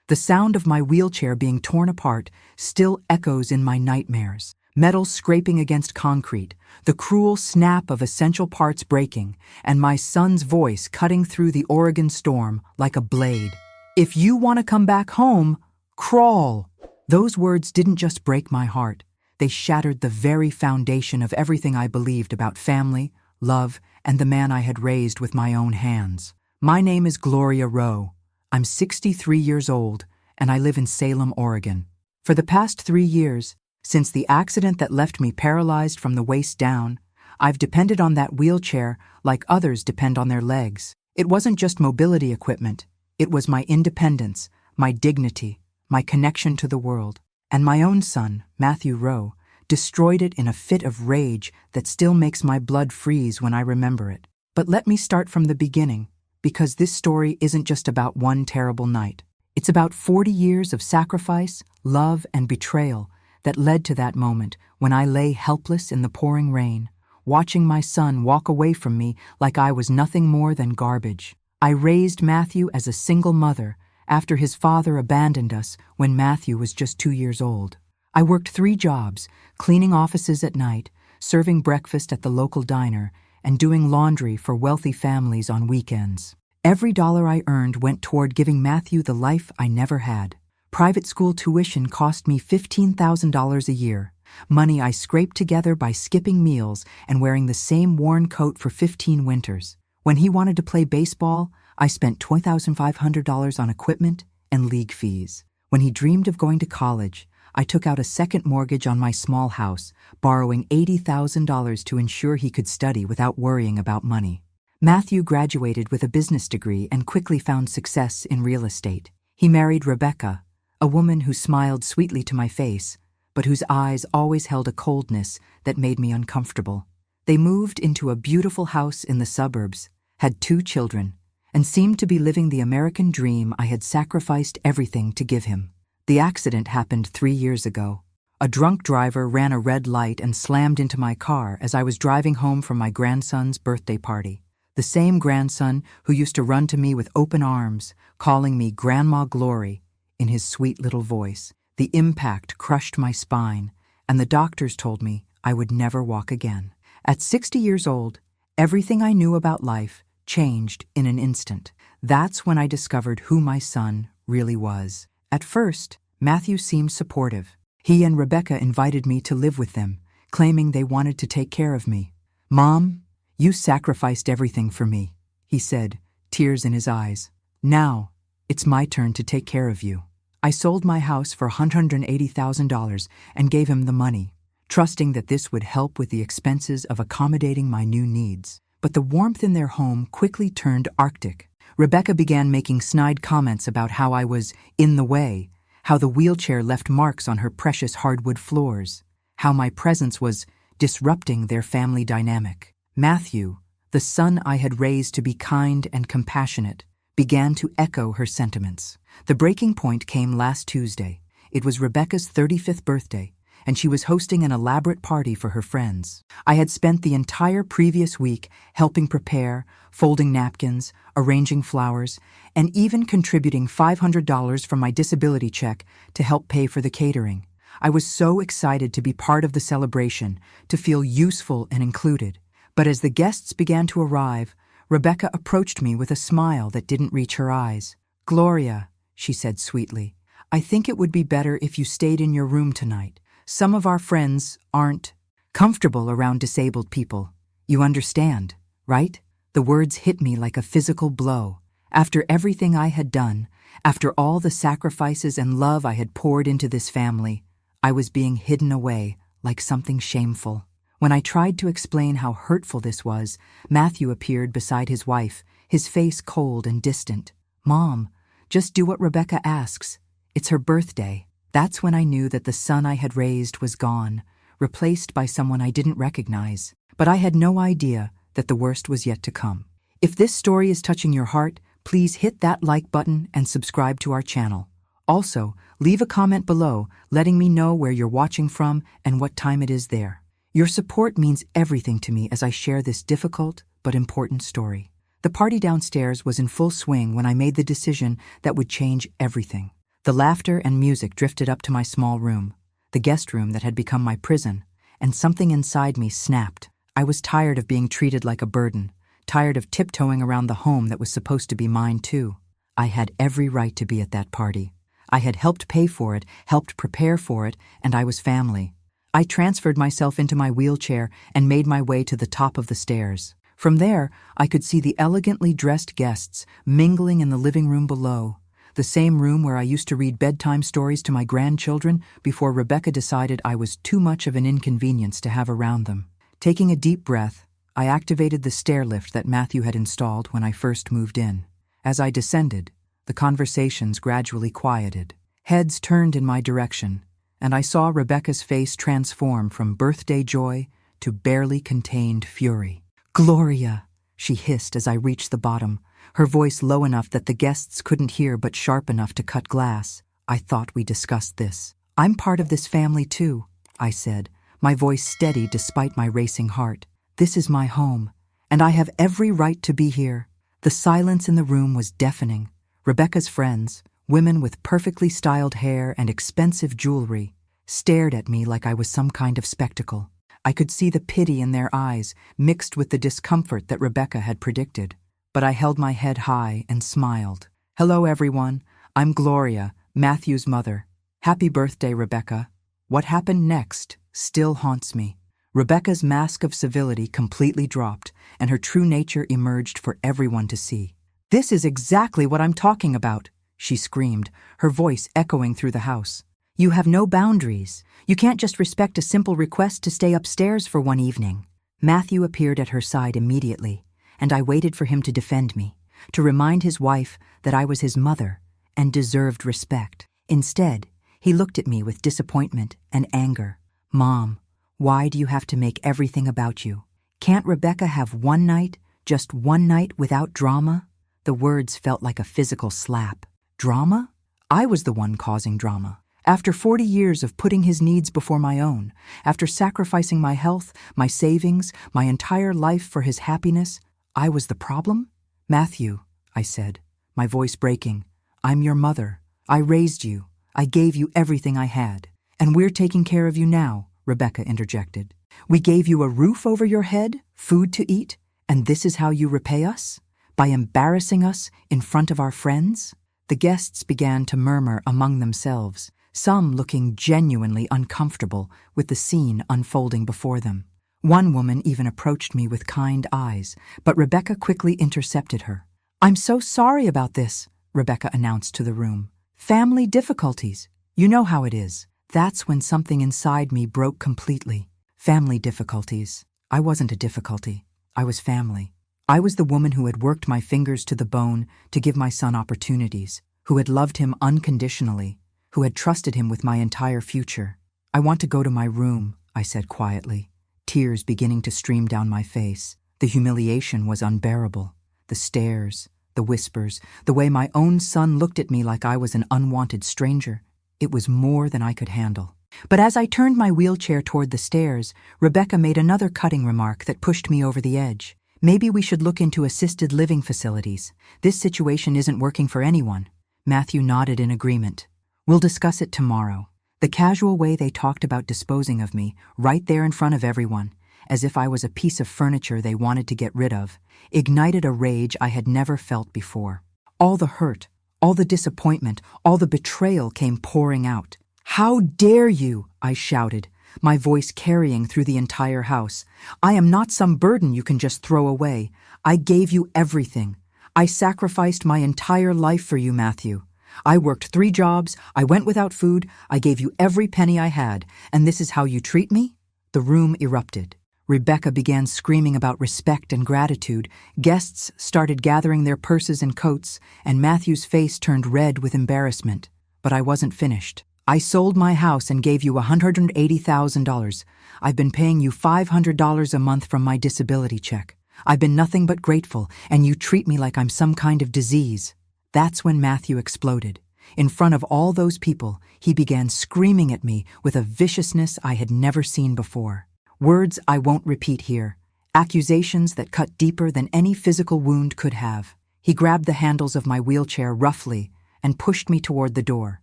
The sound of my wheelchair being torn apart still echoes in my nightmares. Metal scraping against concrete, the cruel snap of essential parts breaking, and my son's voice cutting through the Oregon storm like a blade. "If you want to come back home, crawl." Those words didn't just break my heart. They shattered the very foundation of everything I believed about family, love, and the man I had raised with my own hands. My name is Gloria Rowe. I'm 63 years old, and I live in Salem, Oregon. For the past 3 years, since the accident that left me paralyzed from the waist down, I've depended on that wheelchair like others depend on their legs. It wasn't just mobility equipment. It was my independence, my dignity, my connection to the world. And my own son, Matthew Rowe, destroyed it in a fit of rage that still makes my blood freeze when I remember it. But let me start from the beginning, because this story isn't just about one terrible night. It's about 40 years of sacrifice, love, and betrayal that led to that moment when I lay helpless in the pouring rain, watching my son walk away from me like I was nothing more than garbage. I raised Matthew as a single mother after his father abandoned us when Matthew was just 2 years old. I worked 3 jobs, cleaning offices at night, serving breakfast at the local diner, and doing laundry for wealthy families on weekends. Every dollar I earned went toward giving Matthew the life I never had. Private school tuition cost me $15,000 a year, money I scraped together by skipping meals and wearing the same worn coat for 15 winters. When he wanted to play baseball, I spent $2,500 on equipment and league fees. When he dreamed of going to college, I took out a second mortgage on my small house, borrowing $80,000 to ensure he could study without worrying about money. Matthew graduated with a business degree and quickly found success in real estate. He married Rebecca, a woman who smiled sweetly to my face, but whose eyes always held a coldness that made me uncomfortable. They moved into a beautiful house in the suburbs, had 2 children, and seemed to be living the American dream I had sacrificed everything to give him. The accident happened 3 years ago. A drunk driver ran a red light and slammed into my car as I was driving home from my grandson's birthday party. The same grandson who used to run to me with open arms, calling me Grandma Glory in his sweet little voice. The impact crushed my spine, and the doctors told me I would never walk again. At 60 years old, everything I knew about life changed in an instant. That's when I discovered who my son really was. At first, Matthew seemed supportive. He and Rebecca invited me to live with them, claiming they wanted to take care of me. "Mom, you sacrificed everything for me," he said, tears in his eyes. "Now, it's my turn to take care of you." I sold my house for $180,000 and gave him the money, trusting that this would help with the expenses of accommodating my new needs. But the warmth in their home quickly turned Arctic. Rebecca began making snide comments about how I was in the way, how the wheelchair left marks on her precious hardwood floors, how my presence was disrupting their family dynamic. Matthew, the son I had raised to be kind and compassionate, began to echo her sentiments. The breaking point came last Tuesday. It was Rebecca's 35th birthday, and she was hosting an elaborate party for her friends. I had spent the entire previous week helping prepare, folding napkins, arranging flowers, and even contributing $500 from my disability check to help pay for the catering. I was so excited to be part of the celebration, to feel useful and included. But as the guests began to arrive, Rebecca approached me with a smile that didn't reach her eyes. "Gloria," she said sweetly, "I think it would be better if you stayed in your room tonight. Some of our friends aren't comfortable around disabled people. You understand, right?" The words hit me like a physical blow. After everything I had done, after all the sacrifices and love I had poured into this family, I was being hidden away like something shameful. When I tried to explain how hurtful this was, Matthew appeared beside his wife, his face cold and distant. "Mom, just do what Rebecca asks. It's her birthday." That's when I knew that the son I had raised was gone, replaced by someone I didn't recognize. But I had no idea that the worst was yet to come. If this story is touching your heart, please hit that like button and subscribe to our channel. Also, leave a comment below letting me know where you're watching from and what time it is there. Your support means everything to me as I share this difficult but important story. The party downstairs was in full swing when I made the decision that would change everything. The laughter and music drifted up to my small room, the guest room that had become my prison, and something inside me snapped. I was tired of being treated like a burden, tired of tiptoeing around the home that was supposed to be mine too. I had every right to be at that party. I had helped pay for it, helped prepare for it, and I was family. I transferred myself into my wheelchair and made my way to the top of the stairs. From there, I could see the elegantly dressed guests mingling in the living room below, the same room where I used to read bedtime stories to my grandchildren before Rebecca decided I was too much of an inconvenience to have around them. Taking a deep breath, I activated the stair lift that Matthew had installed when I first moved in. As I descended, the conversations gradually quieted. Heads turned in my direction, and I saw Rebecca's face transform from birthday joy to barely contained fury. "Gloria," she hissed as I reached the bottom, her voice low enough that the guests couldn't hear but sharp enough to cut glass. "I thought we discussed this. I'm part of this family too," I said, my voice steady despite my racing heart. "This is my home, and I have every right to be here." The silence in the room was deafening. Rebecca's friends, women with perfectly styled hair and expensive jewelry, stared at me like I was some kind of spectacle. I could see the pity in their eyes, mixed with the discomfort that Rebecca had predicted. But I held my head high and smiled. "Hello, everyone. I'm Gloria, Matthew's mother. Happy birthday, Rebecca." What happened next still haunts me. Rebecca's mask of civility completely dropped, and her true nature emerged for everyone to see. "This is exactly what I'm talking about," she screamed, her voice echoing through the house. "You have no boundaries. You can't just respect a simple request to stay upstairs for one evening." Matthew appeared at her side immediately, and I waited for him to defend me, to remind his wife that I was his mother and deserved respect. Instead, he looked at me with disappointment and anger. "Mom, why do you have to make everything about you? Can't Rebecca have one night, just one night without drama?" The words felt like a physical slap. Drama? I was the one causing drama. After 40 years of putting his needs before my own, after sacrificing my health, my savings, my entire life for his happiness, I was the problem? "Matthew," I said, my voice breaking, "I'm your mother. I raised you. I gave you everything I had. And we're taking care of you now," Rebecca interjected. "We gave you a roof over your head, food to eat, and this is how you repay us? By embarrassing us in front of our friends?" The guests began to murmur among themselves, some looking genuinely uncomfortable with the scene unfolding before them. One woman even approached me with kind eyes, but Rebecca quickly intercepted her. "I'm so sorry about this," Rebecca announced to the room. "Family difficulties. You know how it is." That's when something inside me broke completely. Family difficulties. I wasn't a difficulty. I was family. I was the woman who had worked my fingers to the bone to give my son opportunities, who had loved him unconditionally, who had trusted him with my entire future. "I want to go to my room," I said quietly, tears beginning to stream down my face. The humiliation was unbearable. The stares, the whispers, the way my own son looked at me like I was an unwanted stranger. It was more than I could handle. But as I turned my wheelchair toward the stairs, Rebecca made another cutting remark that pushed me over the edge. "Maybe we should look into assisted living facilities. This situation isn't working for anyone." Matthew nodded in agreement. "We'll discuss it tomorrow." The casual way they talked about disposing of me, right there in front of everyone, as if I was a piece of furniture they wanted to get rid of, ignited a rage I had never felt before. All the hurt, all the disappointment, all the betrayal came pouring out. "How dare you!" I shouted, my voice carrying through the entire house. "I am not some burden you can just throw away. I gave you everything. I sacrificed my entire life for you, Matthew. I worked 3 jobs, I went without food, I gave you every penny I had, and this is how you treat me?" The room erupted. Rebecca began screaming about respect and gratitude, guests started gathering their purses and coats, and Matthew's face turned red with embarrassment. But I wasn't finished. "I sold my house and gave you $180,000. I've been paying you $500 a month from my disability check. I've been nothing but grateful, and you treat me like I'm some kind of disease." That's when Matthew exploded. In front of all those people, he began screaming at me with a viciousness I had never seen before. Words I won't repeat here. Accusations that cut deeper than any physical wound could have. He grabbed the handles of my wheelchair roughly and pushed me toward the door.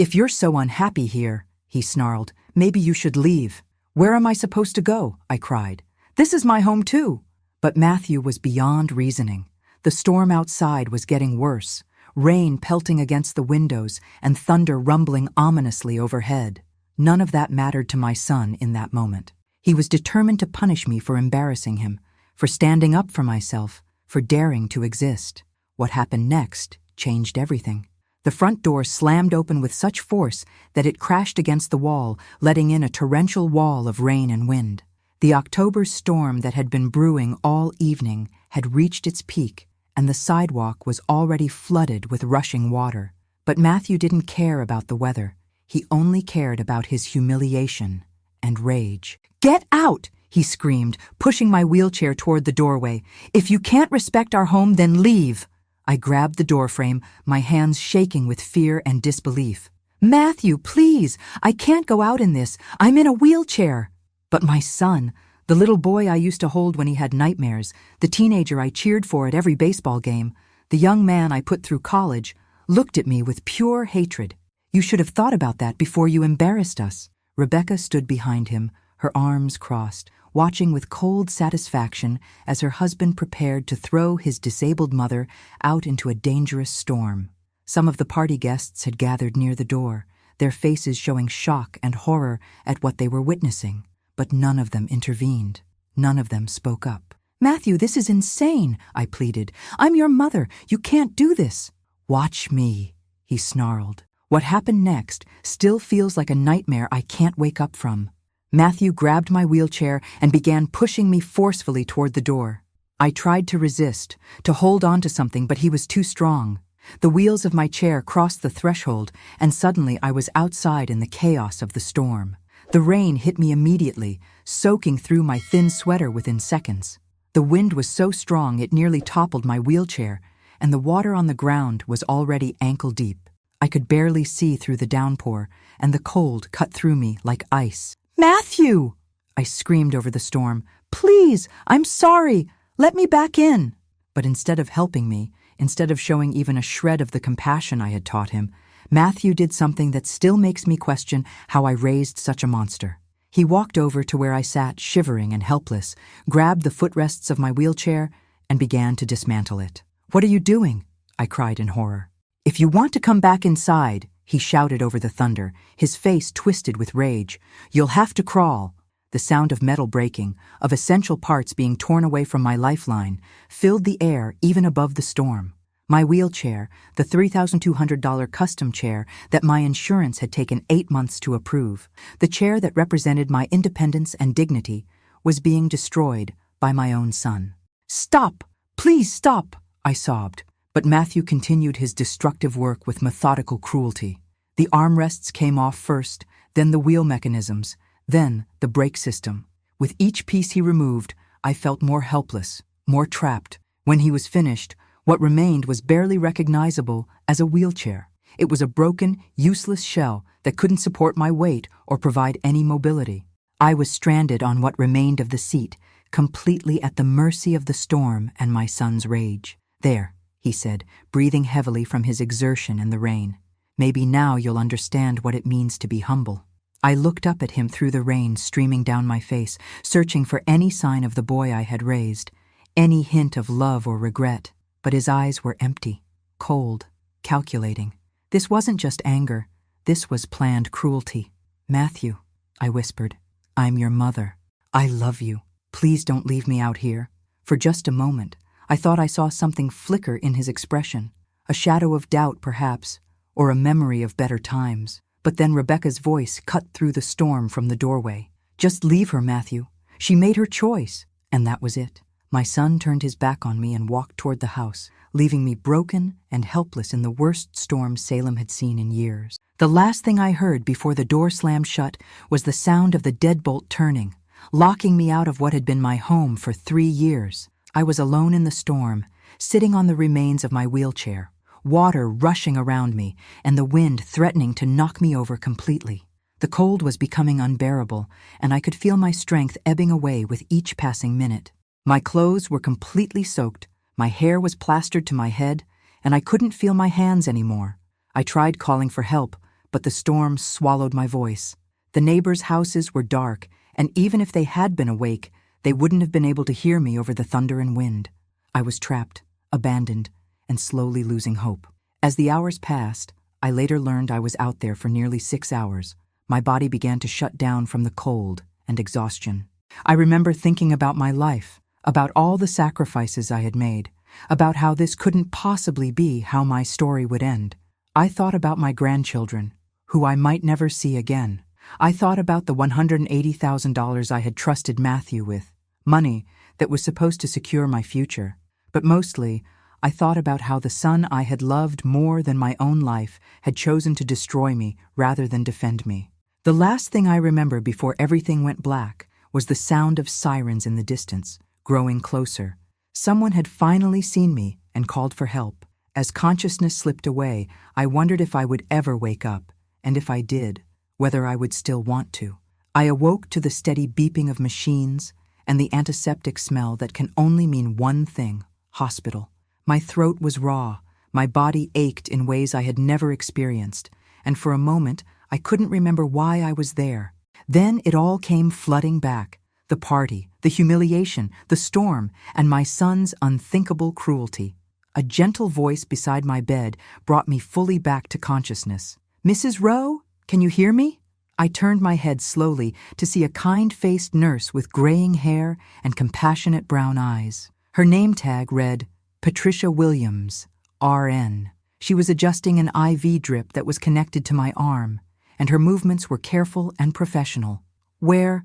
"If you're so unhappy here," he snarled, "maybe you should leave." "Where am I supposed to go?" I cried. "This is my home too." But Matthew was beyond reasoning. The storm outside was getting worse, rain pelting against the windows and thunder rumbling ominously overhead. None of that mattered to my son in that moment. He was determined to punish me for embarrassing him, for standing up for myself, for daring to exist. What happened next changed everything. The front door slammed open with such force that it crashed against the wall, letting in a torrential wall of rain and wind. The October storm that had been brewing all evening had reached its peak, and the sidewalk was already flooded with rushing water. But Matthew didn't care about the weather. He only cared about his humiliation and rage. "Get out!" he screamed, pushing my wheelchair toward the doorway. "If you can't respect our home, then leave." I grabbed the doorframe, my hands shaking with fear and disbelief. "Matthew, please! I can't go out in this. I'm in a wheelchair." But my son, the little boy I used to hold when he had nightmares, the teenager I cheered for at every baseball game, the young man I put through college, looked at me with pure hatred. "You should have thought about that before you embarrassed us." Rebecca stood behind him, her arms crossed, watching with cold satisfaction as her husband prepared to throw his disabled mother out into a dangerous storm. Some of the party guests had gathered near the door, their faces showing shock and horror at what they were witnessing. But none of them intervened. None of them spoke up. "Matthew, this is insane," I pleaded. "I'm your mother. You can't do this." "Watch me," he snarled. What happened next still feels like a nightmare I can't wake up from. Matthew grabbed my wheelchair and began pushing me forcefully toward the door. I tried to resist, to hold on to something, but he was too strong. The wheels of my chair crossed the threshold, and suddenly I was outside in the chaos of the storm. The rain hit me immediately, soaking through my thin sweater within seconds. The wind was so strong it nearly toppled my wheelchair, and the water on the ground was already ankle-deep. I could barely see through the downpour, and the cold cut through me like ice. "Matthew!" I screamed over the storm. "Please, I'm sorry. Let me back in." But instead of helping me, instead of showing even a shred of the compassion I had taught him, Matthew did something that still makes me question how I raised such a monster. He walked over to where I sat shivering and helpless, grabbed the footrests of my wheelchair, and began to dismantle it. "What are you doing?" I cried in horror. "If you want to come back inside," he shouted over the thunder, his face twisted with rage, "you'll have to crawl." The sound of metal breaking, of essential parts being torn away from my lifeline, filled the air even above the storm. My wheelchair, the $3,200 custom chair that my insurance had taken 8 months to approve, the chair that represented my independence and dignity, was being destroyed by my own son. "Stop! Please stop!" I sobbed. But Matthew continued his destructive work with methodical cruelty. The armrests came off first, then the wheel mechanisms, then the brake system. With each piece he removed, I felt more helpless, more trapped. When he was finished, what remained was barely recognizable as a wheelchair. It was a broken, useless shell that couldn't support my weight or provide any mobility. I was stranded on what remained of the seat, completely at the mercy of the storm and my son's rage. "There," he said, breathing heavily from his exertion in the rain. "Maybe now you'll understand what it means to be humble." I looked up at him through the rain streaming down my face, searching for any sign of the boy I had raised, any hint of love or regret. But his eyes were empty, cold, calculating. This wasn't just anger. This was planned cruelty. "Matthew," I whispered, "I'm your mother. I love you. Please don't leave me out here." For just a moment, I thought I saw something flicker in his expression, a shadow of doubt perhaps, or a memory of better times. But then Rebecca's voice cut through the storm from the doorway. "Just leave her, Matthew. She made her choice." And that was it. My son turned his back on me and walked toward the house, leaving me broken and helpless in the worst storm Salem had seen in years. The last thing I heard before the door slammed shut was the sound of the deadbolt turning, locking me out of what had been my home for 3 years. I was alone in the storm, sitting on the remains of my wheelchair, water rushing around me and the wind threatening to knock me over completely. The cold was becoming unbearable, and I could feel my strength ebbing away with each passing minute. My clothes were completely soaked, my hair was plastered to my head, and I couldn't feel my hands anymore. I tried calling for help, but the storm swallowed my voice. The neighbors' houses were dark, and even if they had been awake, they wouldn't have been able to hear me over the thunder and wind. I was trapped, abandoned, and slowly losing hope. As the hours passed, I later learned I was out there for nearly 6 hours. My body began to shut down from the cold and exhaustion. I remember thinking about my life, about all the sacrifices I had made, about how this couldn't possibly be how my story would end. I thought about my grandchildren, who I might never see again. I thought about the $180,000 I had trusted Matthew with, money that was supposed to secure my future. But mostly, I thought about how the son I had loved more than my own life had chosen to destroy me rather than defend me. The last thing I remember before everything went black was the sound of sirens in the distance, growing closer. Someone had finally seen me and called for help. As consciousness slipped away, I wondered if I would ever wake up, and if I did, whether I would still want to. I awoke to the steady beeping of machines and the antiseptic smell that can only mean one thing: hospital. My throat was raw, my body ached in ways I had never experienced, and for a moment I couldn't remember why I was there. Then it all came flooding back: the party, the humiliation, the storm, and my son's unthinkable cruelty. A gentle voice beside my bed brought me fully back to consciousness. "Mrs. Rowe, can you hear me?" I turned my head slowly to see a kind-faced nurse with graying hair and compassionate brown eyes. Her name tag read, Patricia Williams, RN. She was adjusting an IV drip that was connected to my arm, and her movements were careful and professional. Where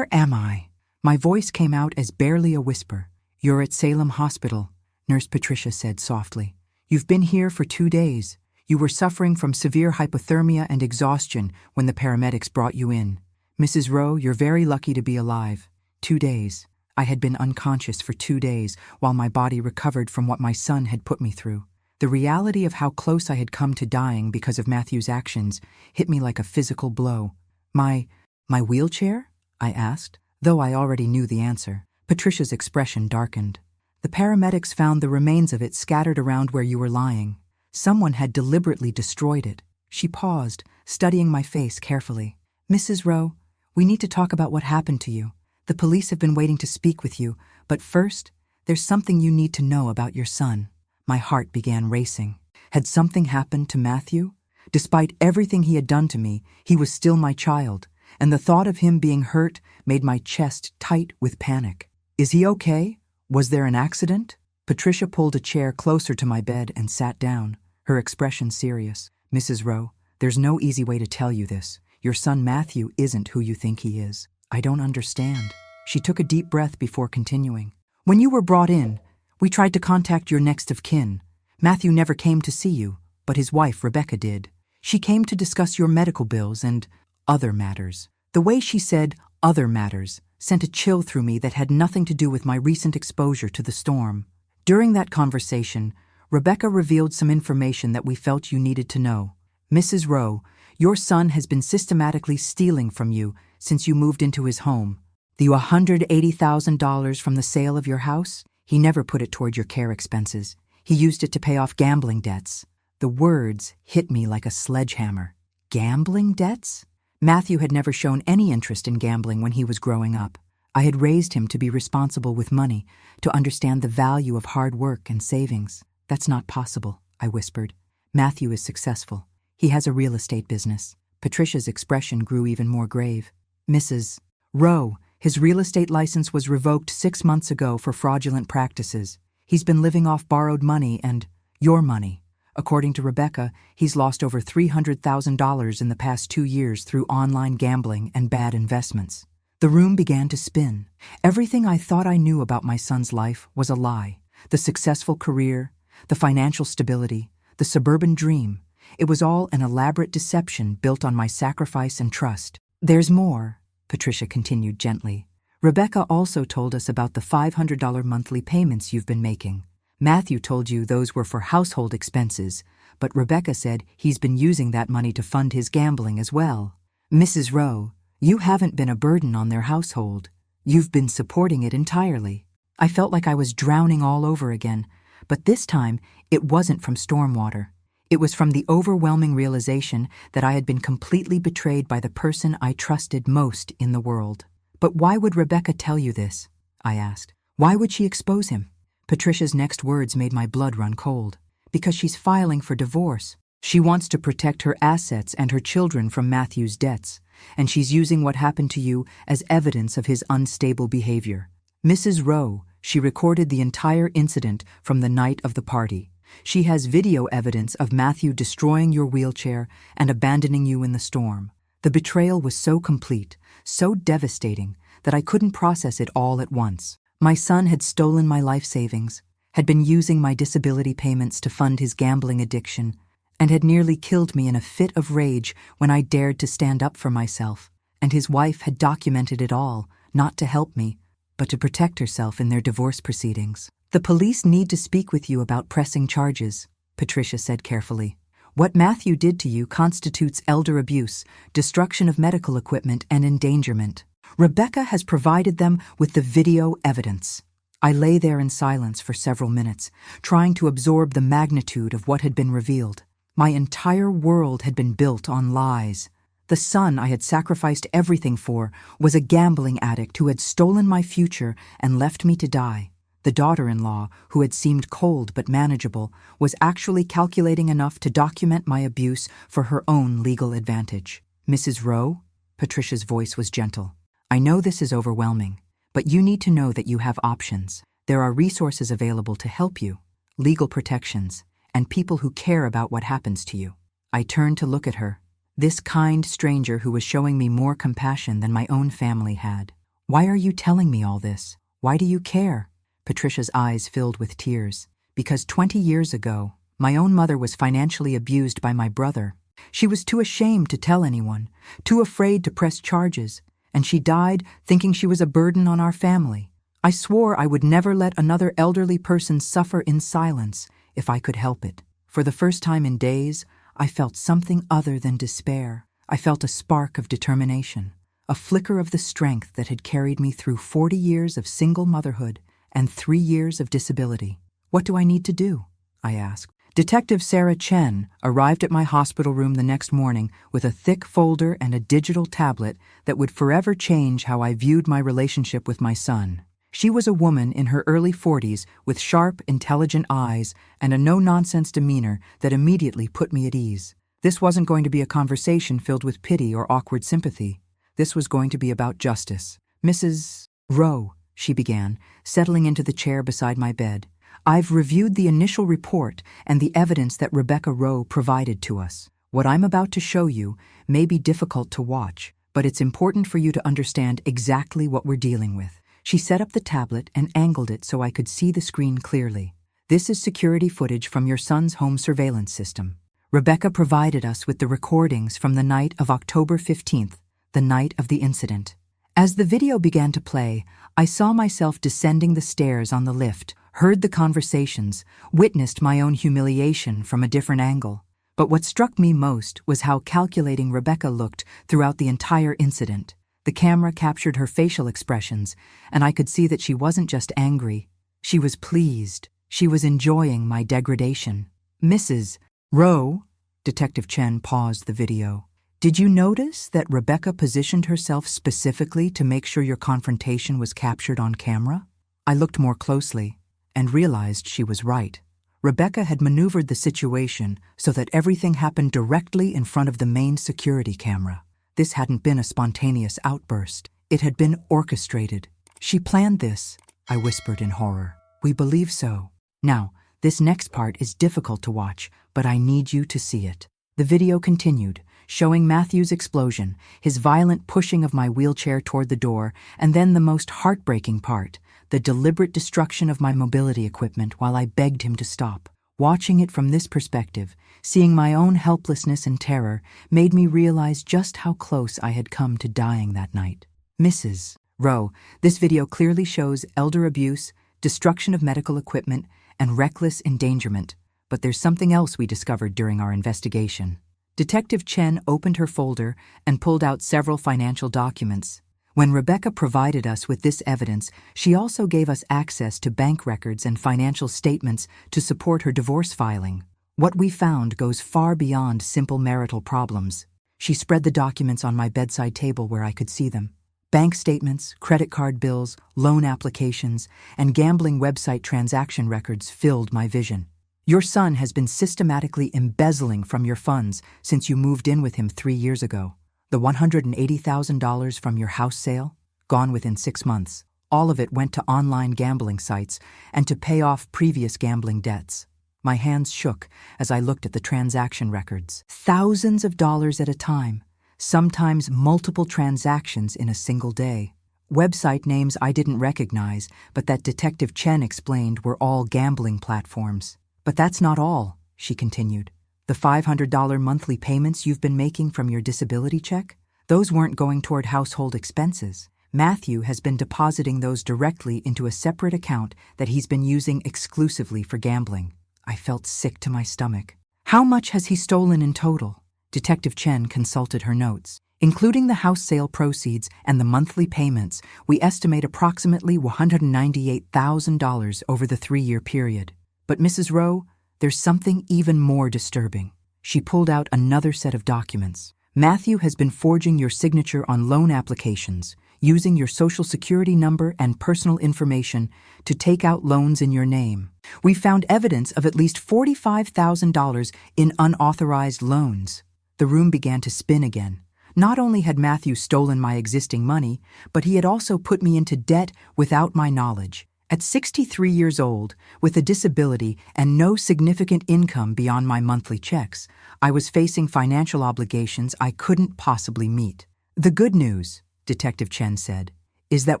am I?" My voice came out as barely a whisper. "You're at Salem Hospital," Nurse Patricia said softly. "You've been here for 2 days. You were suffering from severe hypothermia and exhaustion when the paramedics brought you in. Mrs. Rowe, you're very lucky to be alive. 2 days. I had been unconscious for 2 days while my body recovered from what my son had put me through. The reality of how close I had come to dying because of Matthew's actions hit me like a physical blow. My wheelchair?" I asked, though I already knew the answer. Patricia's expression darkened. "The paramedics found the remains of it scattered around where you were lying. Someone had deliberately destroyed it." She paused, studying my face carefully. "Mrs. Rowe, we need to talk about what happened to you. The police have been waiting to speak with you, but first, there's something you need to know about your son." My heart began racing. Had something happened to Matthew? Despite everything he had done to me, he was still my child, and the thought of him being hurt made my chest tight with panic. "Is he okay? Was there an accident?" Patricia pulled a chair closer to my bed and sat down, her expression serious. "Mrs. Rowe, there's no easy way to tell you this. Your son Matthew isn't who you think he is." "I don't understand." She took a deep breath before continuing. "When you were brought in, we tried to contact your next of kin. Matthew never came to see you, but his wife, Rebecca, did. She came to discuss your medical bills and other matters." The way she said "other matters" sent a chill through me that had nothing to do with my recent exposure to the storm. During that conversation, Rebecca revealed some information that we felt you needed to know. "Mrs. Rowe, your son has been systematically stealing from you since you moved into his home. The $180,000 from the sale of your house, he never put it toward your care expenses. He used it to pay off gambling debts." The words hit me like a sledgehammer. Gambling debts? Matthew had never shown any interest in gambling when he was growing up. I had raised him to be responsible with money, to understand the value of hard work and savings. "That's not possible," I whispered. "Matthew is successful. He has a real estate business." Patricia's expression grew even more grave. "Mrs. Rowe, his real estate license was revoked 6 months ago for fraudulent practices. He's been living off borrowed money and your money. According to Rebecca, he's lost over $300,000 in the past 2 years through online gambling and bad investments." The room began to spin. Everything I thought I knew about my son's life was a lie. The successful career, the financial stability, the suburban dream. It was all an elaborate deception built on my sacrifice and trust. "There's more," Patricia continued gently. "Rebecca also told us about the $500 monthly payments you've been making. Matthew told you those were for household expenses, but Rebecca said he's been using that money to fund his gambling as well. Mrs. Rowe, you haven't been a burden on their household. You've been supporting it entirely." I felt like I was drowning all over again, but this time it wasn't from storm water. It was from the overwhelming realization that I had been completely betrayed by the person I trusted most in the world. "But why would Rebecca tell you this?" I asked. "Why would she expose him?" Patricia's next words made my blood run cold. "Because she's filing for divorce. She wants to protect her assets and her children from Matthew's debts, and she's using what happened to you as evidence of his unstable behavior. Mrs. Rowe, she recorded the entire incident from the night of the party. She has video evidence of Matthew destroying your wheelchair and abandoning you in the storm. The betrayal was so complete, so devastating, that I couldn't process it all at once. My son had stolen my life savings, had been using my disability payments to fund his gambling addiction, and had nearly killed me in a fit of rage when I dared to stand up for myself. And his wife had documented it all, not to help me, but to protect herself in their divorce proceedings. The police need to speak with you about pressing charges," Patricia said carefully. "What Matthew did to you constitutes elder abuse, destruction of medical equipment, and endangerment. Rebecca has provided them with the video evidence." I lay there in silence for several minutes, trying to absorb the magnitude of what had been revealed. My entire world had been built on lies. The son I had sacrificed everything for was a gambling addict who had stolen my future and left me to die. The daughter-in-law, who had seemed cold but manageable, was actually calculating enough to document my abuse for her own legal advantage. "Mrs. Rowe?" Patricia's voice was gentle. "I know this is overwhelming, but you need to know that you have options. There are resources available to help you, legal protections, and people who care about what happens to you." I turned to look at her, this kind stranger who was showing me more compassion than my own family had. "Why are you telling me all this? Why do you care?" Patricia's eyes filled with tears. "Because 20 years ago, my own mother was financially abused by my brother. She was too ashamed to tell anyone, too afraid to press charges, and she died thinking she was a burden on our family. I swore I would never let another elderly person suffer in silence if I could help it. For the first time in days, I felt something other than despair. I felt a spark of determination, a flicker of the strength that had carried me through 40 years of single motherhood and 3 years of disability. "What do I need to do?" I asked. Detective Sarah Chen arrived at my hospital room the next morning with a thick folder and a digital tablet that would forever change how I viewed my relationship with my son. She was a woman in her early 40s with sharp, intelligent eyes and a no-nonsense demeanor that immediately put me at ease. This wasn't going to be a conversation filled with pity or awkward sympathy. This was going to be about justice. "Mrs. Rowe," she began, settling into the chair beside my bed, "I've reviewed the initial report and the evidence that Rebecca Rowe provided to us. What I'm about to show you may be difficult to watch, but it's important for you to understand exactly what we're dealing with." She set up the tablet and angled it so I could see the screen clearly. "This is security footage from your son's home surveillance system. Rebecca provided us with the recordings from the night of October 15th, the night of the incident. As the video began to play, I saw myself descending the stairs on the lift, heard the conversations, witnessed my own humiliation from a different angle. But what struck me most was how calculating Rebecca looked throughout the entire incident. The camera captured her facial expressions, and I could see that she wasn't just angry. She was pleased. She was enjoying my degradation. "Mrs. Rowe," Detective Chen paused the video. "Did you notice that Rebecca positioned herself specifically to make sure your confrontation was captured on camera?" I looked more closely and realized she was right. Rebecca had maneuvered the situation so that everything happened directly in front of the main security camera. This hadn't been a spontaneous outburst. It had been orchestrated. "She planned this," I whispered in horror. "We believe so. Now, this next part is difficult to watch, but I need you to see it." The video continued, showing Matthew's explosion, his violent pushing of my wheelchair toward the door, and then the most heartbreaking part, the deliberate destruction of my mobility equipment while I begged him to stop. Watching it from this perspective, seeing my own helplessness and terror, made me realize just how close I had come to dying that night. "Mrs. Rowe, this video clearly shows elder abuse, destruction of medical equipment, and reckless endangerment. But there's something else we discovered during our investigation." Detective Chen opened her folder and pulled out several financial documents. When Rebecca provided us with this evidence, she also gave us access to bank records and financial statements to support her divorce filing. What we found goes far beyond simple marital problems. She spread the documents on my bedside table where I could see them. Bank statements, credit card bills, loan applications, and gambling website transaction records filled my vision. Your son has been systematically embezzling from your funds since you moved in with him 3 years ago. The $180,000 from your house sale, gone within 6 months. All of it went to online gambling sites and to pay off previous gambling debts. My hands shook as I looked at the transaction records. Thousands of dollars at a time, sometimes multiple transactions in a single day. Website names I didn't recognize, but that Detective Chen explained were all gambling platforms. But that's not all, she continued. The $500 monthly payments you've been making from your disability check? Those weren't going toward household expenses. Matthew has been depositing those directly into a separate account that he's been using exclusively for gambling. I felt sick to my stomach. How much has he stolen in total? Detective Chen consulted her notes. Including the house sale proceeds and the monthly payments, we estimate approximately $198,000 over the 3-year period. But Mrs. Rowe, there's something even more disturbing. She pulled out another set of documents. Matthew has been forging your signature on loan applications, using your social security number and personal information to take out loans in your name. We found evidence of at least $45,000 in unauthorized loans. The room began to spin again. Not only had Matthew stolen my existing money, but he had also put me into debt without my knowledge. At 63 years old, with a disability and no significant income beyond my monthly checks, I was facing financial obligations I couldn't possibly meet. The good news, Detective Chen said, is that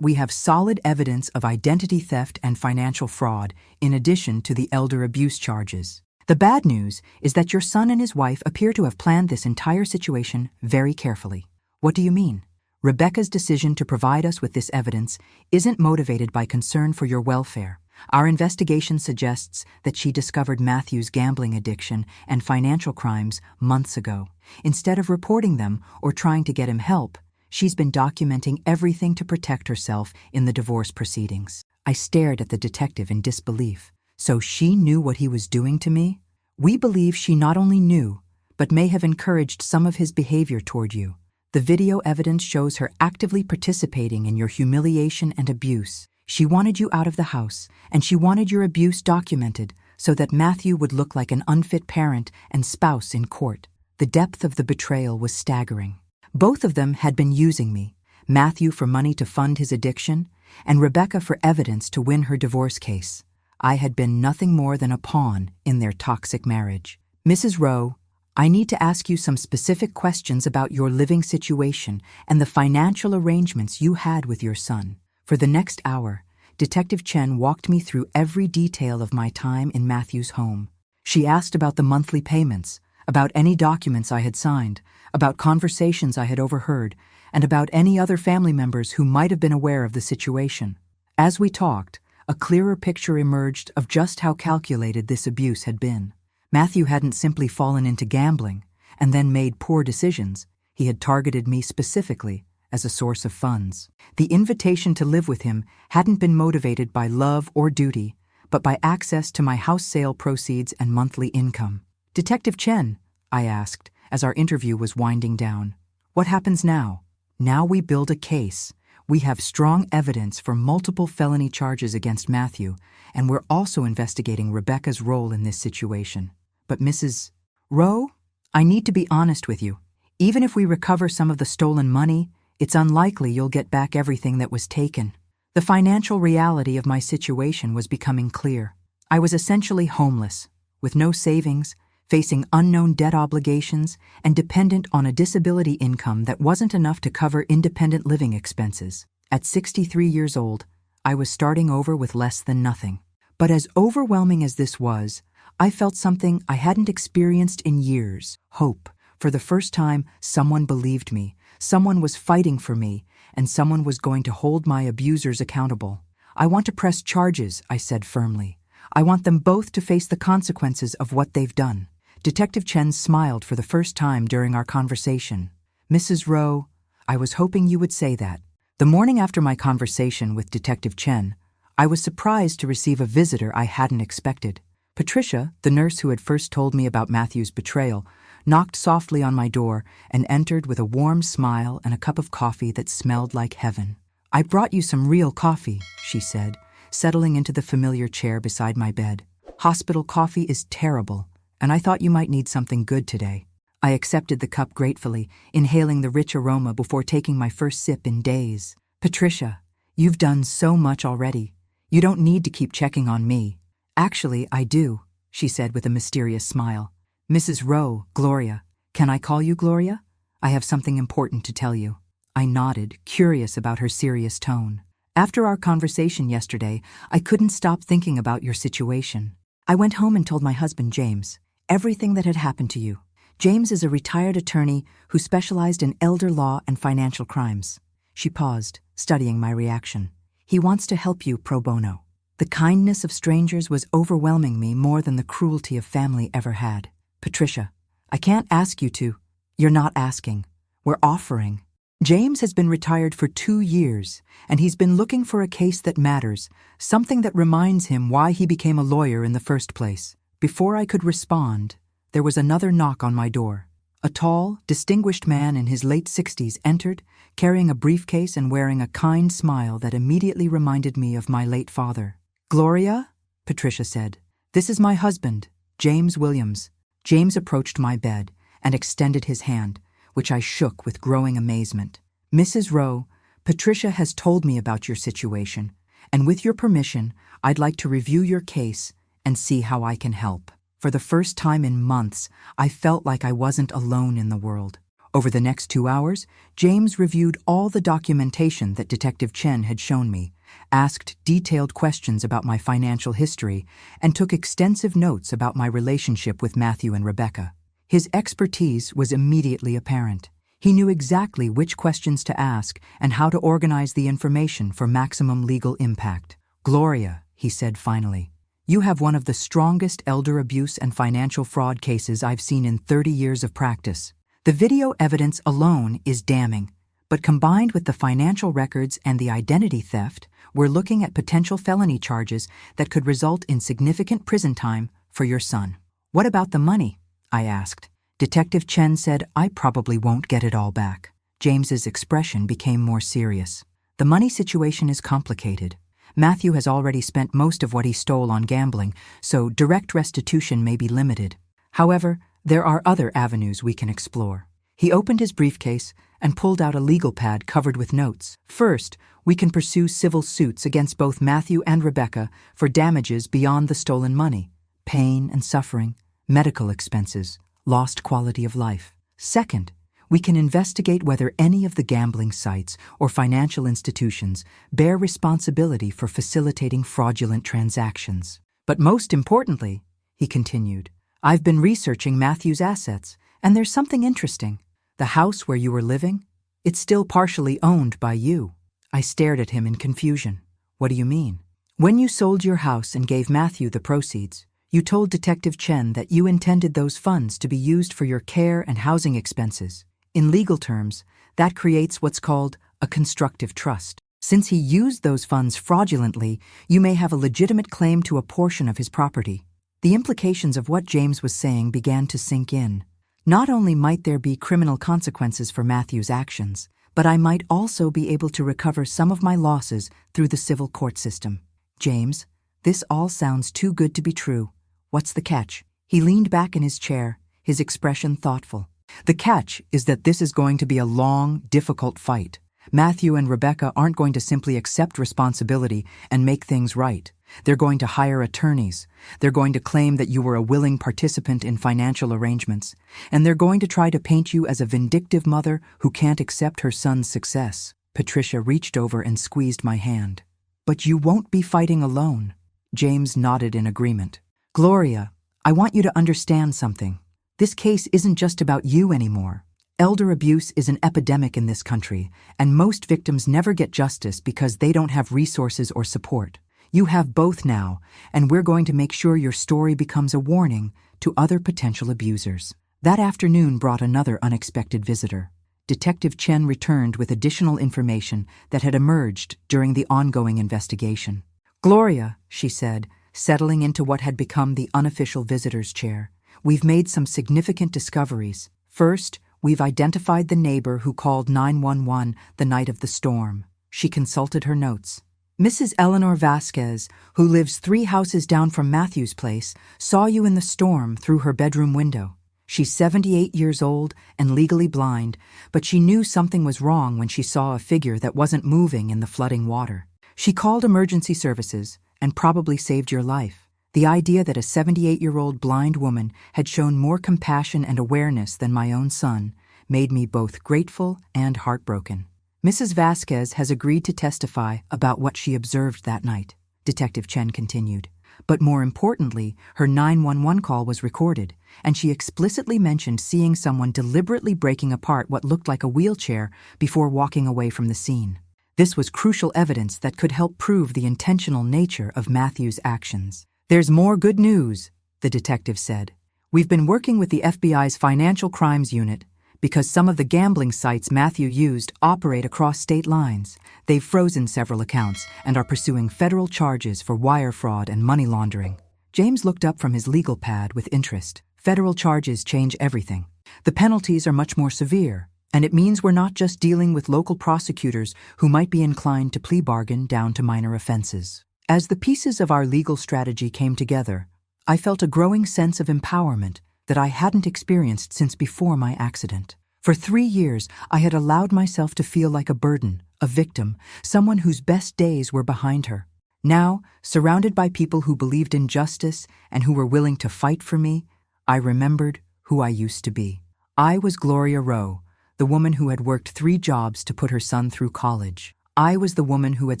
we have solid evidence of identity theft and financial fraud in addition to the elder abuse charges. The bad news is that your son and his wife appear to have planned this entire situation very carefully. What do you mean? Rebecca's decision to provide us with this evidence isn't motivated by concern for your welfare. Our investigation suggests that she discovered Matthew's gambling addiction and financial crimes months ago. Instead of reporting them or trying to get him help, she's been documenting everything to protect herself in the divorce proceedings. I stared at the detective in disbelief. So she knew what he was doing to me? We believe she not only knew, but may have encouraged some of his behavior toward you. The video evidence shows her actively participating in your humiliation and abuse. She wanted you out of the house, and she wanted your abuse documented so that Matthew would look like an unfit parent and spouse in court. The depth of the betrayal was staggering. Both of them had been using me, Matthew for money to fund his addiction, and Rebecca for evidence to win her divorce case. I had been nothing more than a pawn in their toxic marriage. Mrs. Rowe, I need to ask you some specific questions about your living situation and the financial arrangements you had with your son. For the next hour, Detective Chen walked me through every detail of my time in Matthew's home. She asked about the monthly payments, about any documents I had signed, about conversations I had overheard, and about any other family members who might have been aware of the situation. As we talked, a clearer picture emerged of just how calculated this abuse had been. Matthew hadn't simply fallen into gambling and then made poor decisions. He had targeted me specifically as a source of funds. The invitation to live with him hadn't been motivated by love or duty, but by access to my house sale proceeds and monthly income. Detective Chen, I asked, as our interview was winding down, what happens now? Now we build a case. We have strong evidence for multiple felony charges against Matthew, and we're also investigating Rebecca's role in this situation. But Mrs. Rowe, I need to be honest with you. Even if we recover some of the stolen money, it's unlikely you'll get back everything that was taken. The financial reality of my situation was becoming clear. I was essentially homeless, with no savings, facing unknown debt obligations, and dependent on a disability income that wasn't enough to cover independent living expenses. At 63 years old, I was starting over with less than nothing. But as overwhelming as this was, I felt something I hadn't experienced in years: hope. For the first time, someone believed me, someone was fighting for me, and someone was going to hold my abusers accountable. I want to press charges, I said firmly. I want them both to face the consequences of what they've done. Detective Chen smiled for the first time during our conversation. Mrs. Rowe, I was hoping you would say that. The morning after my conversation with Detective Chen, I was surprised to receive a visitor I hadn't expected. Patricia, the nurse who had first told me about Matthew's betrayal, knocked softly on my door and entered with a warm smile and a cup of coffee that smelled like heaven. "I brought you some real coffee," she said, settling into the familiar chair beside my bed. "Hospital coffee is terrible, and I thought you might need something good today." I accepted the cup gratefully, inhaling the rich aroma before taking my first sip in days. "Patricia, you've done so much already. You don't need to keep checking on me." "Actually, I do," she said with a mysterious smile. "Mrs. Rowe, Gloria. Can I call you Gloria? I have something important to tell you." I nodded, curious about her serious tone. "After our conversation yesterday, I couldn't stop thinking about your situation. I went home and told my husband, James, everything that had happened to you. James is a retired attorney who specialized in elder law and financial crimes." She paused, studying my reaction. "He wants to help you pro bono." The kindness of strangers was overwhelming me more than the cruelty of family ever had. "Patricia, I can't ask you to. You're not asking. We're offering. James has been retired for 2 years, and he's been looking for a case that matters, something that reminds him why he became a lawyer in the first place." Before I could respond, there was another knock on my door. A tall, distinguished man in his late 60s entered, carrying a briefcase and wearing a kind smile that immediately reminded me of my late father. "Gloria," Patricia said, "this is my husband, James Williams." James approached my bed and extended his hand, which I shook with growing amazement. "Mrs. Rowe, Patricia has told me about your situation, and with your permission, I'd like to review your case and see how I can help." For the first time in months, I felt like I wasn't alone in the world. Over the next 2 hours, James reviewed all the documentation that Detective Chen had shown me, asked detailed questions about my financial history, and took extensive notes about my relationship with Matthew and Rebecca. His expertise was immediately apparent. He knew exactly which questions to ask and how to organize the information for maximum legal impact. "Gloria," he said finally, "you have one of the strongest elder abuse and financial fraud cases I've seen in 30 years of practice. The video evidence alone is damning, but combined with the financial records and the identity theft, we're looking at potential felony charges that could result in significant prison time for your son." "What about the money?" I asked. Detective Chen said I probably won't get it all back. James's expression became more serious. "The money situation is complicated. Matthew has already spent most of what he stole on gambling, so direct restitution may be limited. However, there are other avenues we can explore." He opened his briefcase and pulled out a legal pad covered with notes. "First, we can pursue civil suits against both Matthew and Rebecca for damages beyond the stolen money, pain and suffering, medical expenses, lost quality of life. Second, we can investigate whether any of the gambling sites or financial institutions bear responsibility for facilitating fraudulent transactions. But most importantly," he continued, "I've been researching Matthew's assets, and there's something interesting. The house where you were living, it's still partially owned by you." I stared at him in confusion. "What do you mean?" "When you sold your house and gave Matthew the proceeds, you told Detective Chen that you intended those funds to be used for your care and housing expenses. In legal terms, that creates what's called a constructive trust. Since he used those funds fraudulently, you may have a legitimate claim to a portion of his property." The implications of what James was saying began to sink in. Not only might there be criminal consequences for Matthew's actions, but I might also be able to recover some of my losses through the civil court system. "James, this all sounds too good to be true. What's the catch?" He leaned back in his chair, his expression thoughtful. "The catch is that this is going to be a long, difficult fight. Matthew and Rebecca aren't going to simply accept responsibility and make things right. They're going to hire attorneys. They're going to claim that you were a willing participant in financial arrangements. And they're going to try to paint you as a vindictive mother who can't accept her son's success." Patricia reached over and squeezed my hand. "But you won't be fighting alone." James nodded in agreement. "Gloria, I want you to understand something. This case isn't just about you anymore. Elder abuse is an epidemic in this country, and most victims never get justice because they don't have resources or support. You have both now, and we're going to make sure your story becomes a warning to other potential abusers." That afternoon brought another unexpected visitor. Detective Chen returned with additional information that had emerged during the ongoing investigation. "Gloria," she said, settling into what had become the unofficial visitor's chair. We've made some significant discoveries. First, we've identified the neighbor who called 911 the night of the storm. She consulted her notes. Mrs. Eleanor Vasquez, who lives 3 houses down from Matthew's place, saw you in the storm through her bedroom window. She's 78 years old and legally blind, but she knew something was wrong when she saw a figure that wasn't moving in the flooding water. She called emergency services and probably saved your life. The idea that a 78-year-old blind woman had shown more compassion and awareness than my own son made me both grateful and heartbroken. Mrs. Vasquez has agreed to testify about what she observed that night, Detective Chen continued. But more importantly, her 911 call was recorded, and she explicitly mentioned seeing someone deliberately breaking apart what looked like a wheelchair before walking away from the scene. This was crucial evidence that could help prove the intentional nature of Matthew's actions. There's more good news, the detective said. We've been working with the FBI's Financial Crimes Unit because some of the gambling sites Matthew used operate across state lines. They've frozen several accounts and are pursuing federal charges for wire fraud and money laundering. James looked up from his legal pad with interest. Federal charges change everything. The penalties are much more severe, and it means we're not just dealing with local prosecutors who might be inclined to plea bargain down to minor offenses. As the pieces of our legal strategy came together, I felt a growing sense of empowerment that I hadn't experienced since before my accident. For 3 years, I had allowed myself to feel like a burden, a victim, someone whose best days were behind her. Now, surrounded by people who believed in justice and who were willing to fight for me, I remembered who I used to be. I was Gloria Rowe, the woman who had worked 3 jobs to put her son through college. I was the woman who had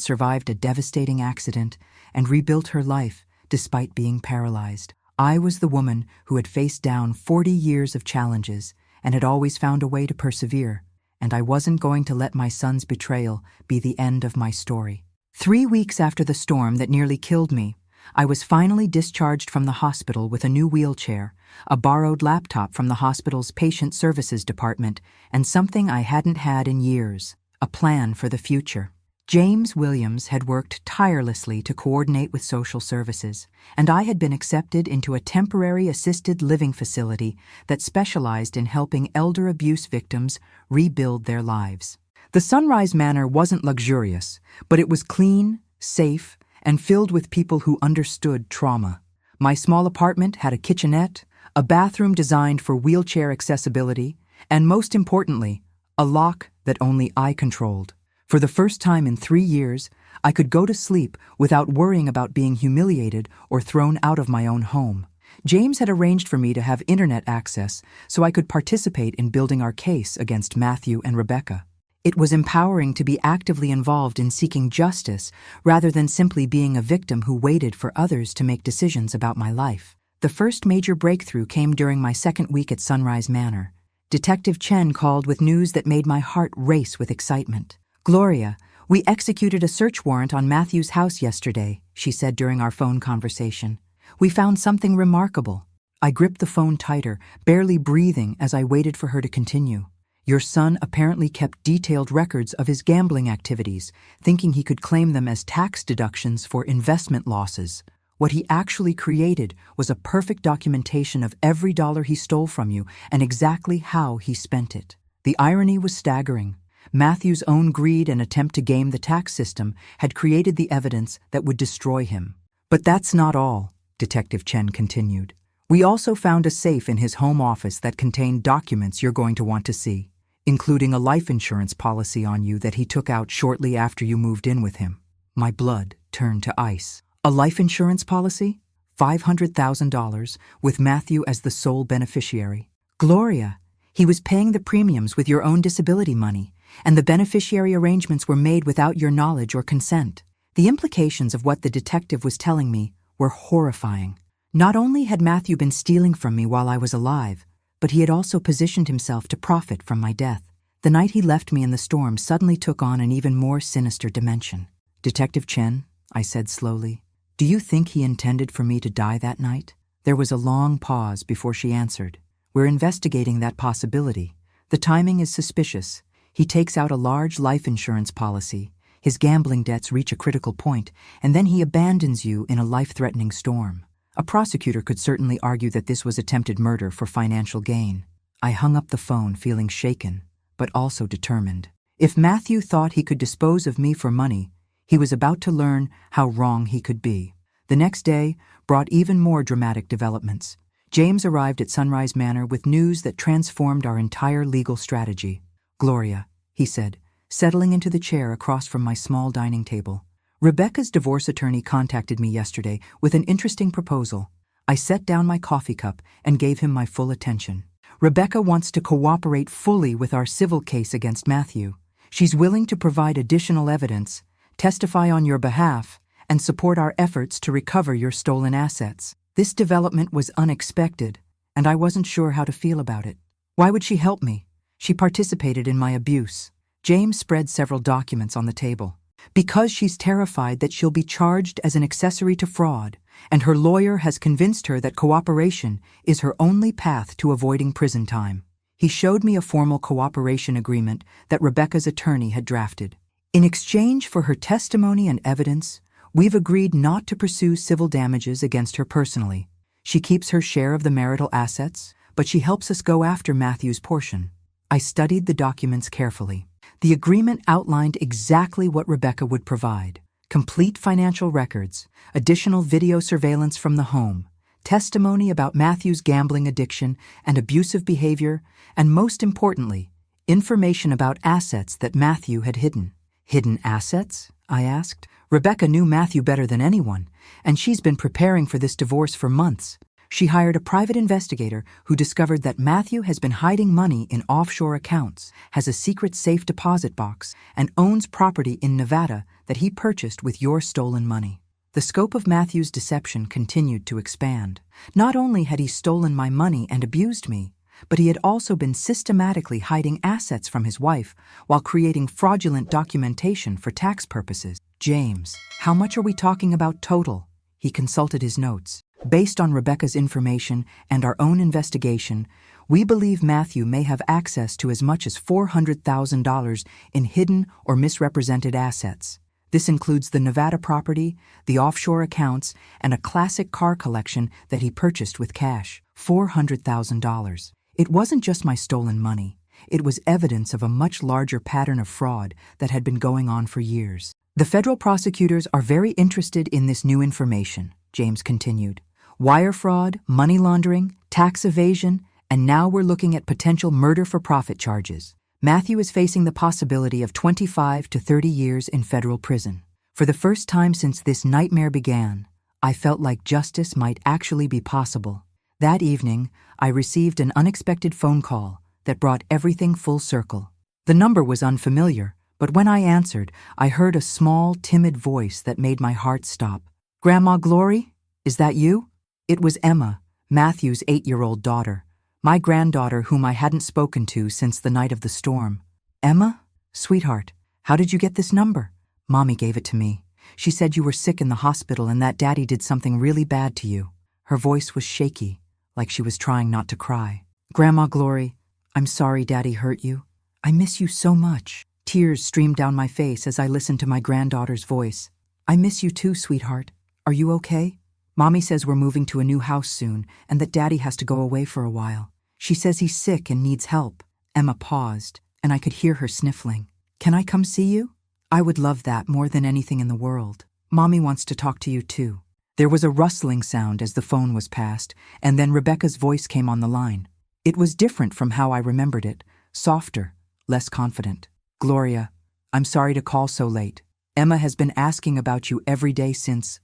survived a devastating accident and rebuilt her life despite being paralyzed. I was the woman who had faced down 40 years of challenges and had always found a way to persevere, and I wasn't going to let my son's betrayal be the end of my story. 3 weeks after the storm that nearly killed me, I was finally discharged from the hospital with a new wheelchair, a borrowed laptop from the hospital's patient services department, and something I hadn't had in years, a plan for the future. James Williams had worked tirelessly to coordinate with social services, and I had been accepted into a temporary assisted living facility that specialized in helping elder abuse victims rebuild their lives. The Sunrise Manor wasn't luxurious, but it was clean, safe, and filled with people who understood trauma. My small apartment had a kitchenette, a bathroom designed for wheelchair accessibility, and most importantly, a lock that only I controlled. For the first time in 3 years, I could go to sleep without worrying about being humiliated or thrown out of my own home. James had arranged for me to have internet access so I could participate in building our case against Matthew and Rebecca. It was empowering to be actively involved in seeking justice rather than simply being a victim who waited for others to make decisions about my life. The first major breakthrough came during my 2nd week at Sunrise Manor. Detective Chen called with news that made my heart race with excitement. "Gloria, we executed a search warrant on Matthew's house yesterday," she said during our phone conversation. "We found something remarkable." I gripped the phone tighter, barely breathing as I waited for her to continue. "Your son apparently kept detailed records of his gambling activities, thinking he could claim them as tax deductions for investment losses. What he actually created was a perfect documentation of every dollar he stole from you and exactly how he spent it." The irony was staggering. Matthew's own greed and attempt to game the tax system had created the evidence that would destroy him. "But that's not all," Detective Chen continued. "We also found a safe in his home office that contained documents you're going to want to see, including a life insurance policy on you that he took out shortly after you moved in with him." My blood turned to ice. A life insurance policy? $500,000, with Matthew as the sole beneficiary. "Gloria, he was paying the premiums with your own disability money, and the beneficiary arrangements were made without your knowledge or consent." The implications of what the detective was telling me were horrifying. Not only had Matthew been stealing from me while I was alive, but he had also positioned himself to profit from my death. The night he left me in the storm suddenly took on an even more sinister dimension. "Detective Chen," I said slowly, "do you think he intended for me to die that night?" There was a long pause before she answered. "We're investigating that possibility. The timing is suspicious. He takes out a large life insurance policy. His gambling debts reach a critical point, and then he abandons you in a life-threatening storm. A prosecutor could certainly argue that this was attempted murder for financial gain. I hung up the phone feeling shaken, but also determined. If Matthew thought he could dispose of me for money, he was about to learn how wrong he could be. The next day brought even more dramatic developments. James arrived at Sunrise Manor with news that transformed our entire legal strategy. "Gloria," he said, settling into the chair across from my small dining table. "Rebecca's divorce attorney contacted me yesterday with an interesting proposal." I set down my coffee cup and gave him my full attention. "Rebecca wants to cooperate fully with our civil case against Matthew. She's willing to provide additional evidence, testify on your behalf, and support our efforts to recover your stolen assets." This development was unexpected, and I wasn't sure how to feel about it. Why would she help me? She participated in my abuse. James spread several documents on the table. "Because she's terrified that she'll be charged as an accessory to fraud, and her lawyer has convinced her that cooperation is her only path to avoiding prison time." He showed me a formal cooperation agreement that Rebecca's attorney had drafted. "In exchange for her testimony and evidence, we've agreed not to pursue civil damages against her personally. She keeps her share of the marital assets, but she helps us go after Matthew's portion." I studied the documents carefully. The agreement outlined exactly what Rebecca would provide: complete financial records, additional video surveillance from the home, testimony about Matthew's gambling addiction and abusive behavior, and most importantly, information about assets that Matthew had hidden. "Hidden assets?" I asked. Rebecca knew Matthew better than anyone, and she's been preparing for this divorce for months. She hired a private investigator who discovered that Matthew has been hiding money in offshore accounts, has a secret safe deposit box, and owns property in Nevada that he purchased with your stolen money. The scope of Matthew's deception continued to expand. Not only had he stolen my money and abused me, but he had also been systematically hiding assets from his wife while creating fraudulent documentation for tax purposes. "James, how much are we talking about total?" He consulted his notes. "Based on Rebecca's information and our own investigation, we believe Matthew may have access to as much as $400,000 in hidden or misrepresented assets. This includes the Nevada property, the offshore accounts, and a classic car collection that he purchased with cash. $400,000. It wasn't just my stolen money. It was evidence of a much larger pattern of fraud that had been going on for years. The federal prosecutors are very interested in this new information," James continued. "Wire fraud, money laundering, tax evasion, and now we're looking at potential murder-for-profit charges. Matthew is facing the possibility of 25 to 30 years in federal prison. For the first time since this nightmare began, I felt like justice might actually be possible." That evening, I received an unexpected phone call that brought everything full circle. The number was unfamiliar, but when I answered, I heard a small, timid voice that made my heart stop. "Grandma Glory, is that you?" It was Emma, Matthew's 8-year-old daughter, my granddaughter whom I hadn't spoken to since the night of the storm. "Emma? Sweetheart, how did you get this number?" "Mommy gave it to me. She said you were sick in the hospital and that Daddy did something really bad to you." Her voice was shaky, like she was trying not to cry. "Grandma Glory, I'm sorry Daddy hurt you. I miss you so much." Tears streamed down my face as I listened to my granddaughter's voice. "I miss you too, sweetheart. Are you okay? Mommy says we're moving to a new house soon and that Daddy has to go away for a while. She says he's sick and needs help." Emma paused, and I could hear her sniffling. "Can I come see you?" "I would love that more than anything in the world. Mommy wants to talk to you too." There was a rustling sound as the phone was passed, and then Rebecca's voice came on the line. It was different from how I remembered it, softer, less confident. "Gloria, I'm sorry to call so late. Emma has been asking about you every day since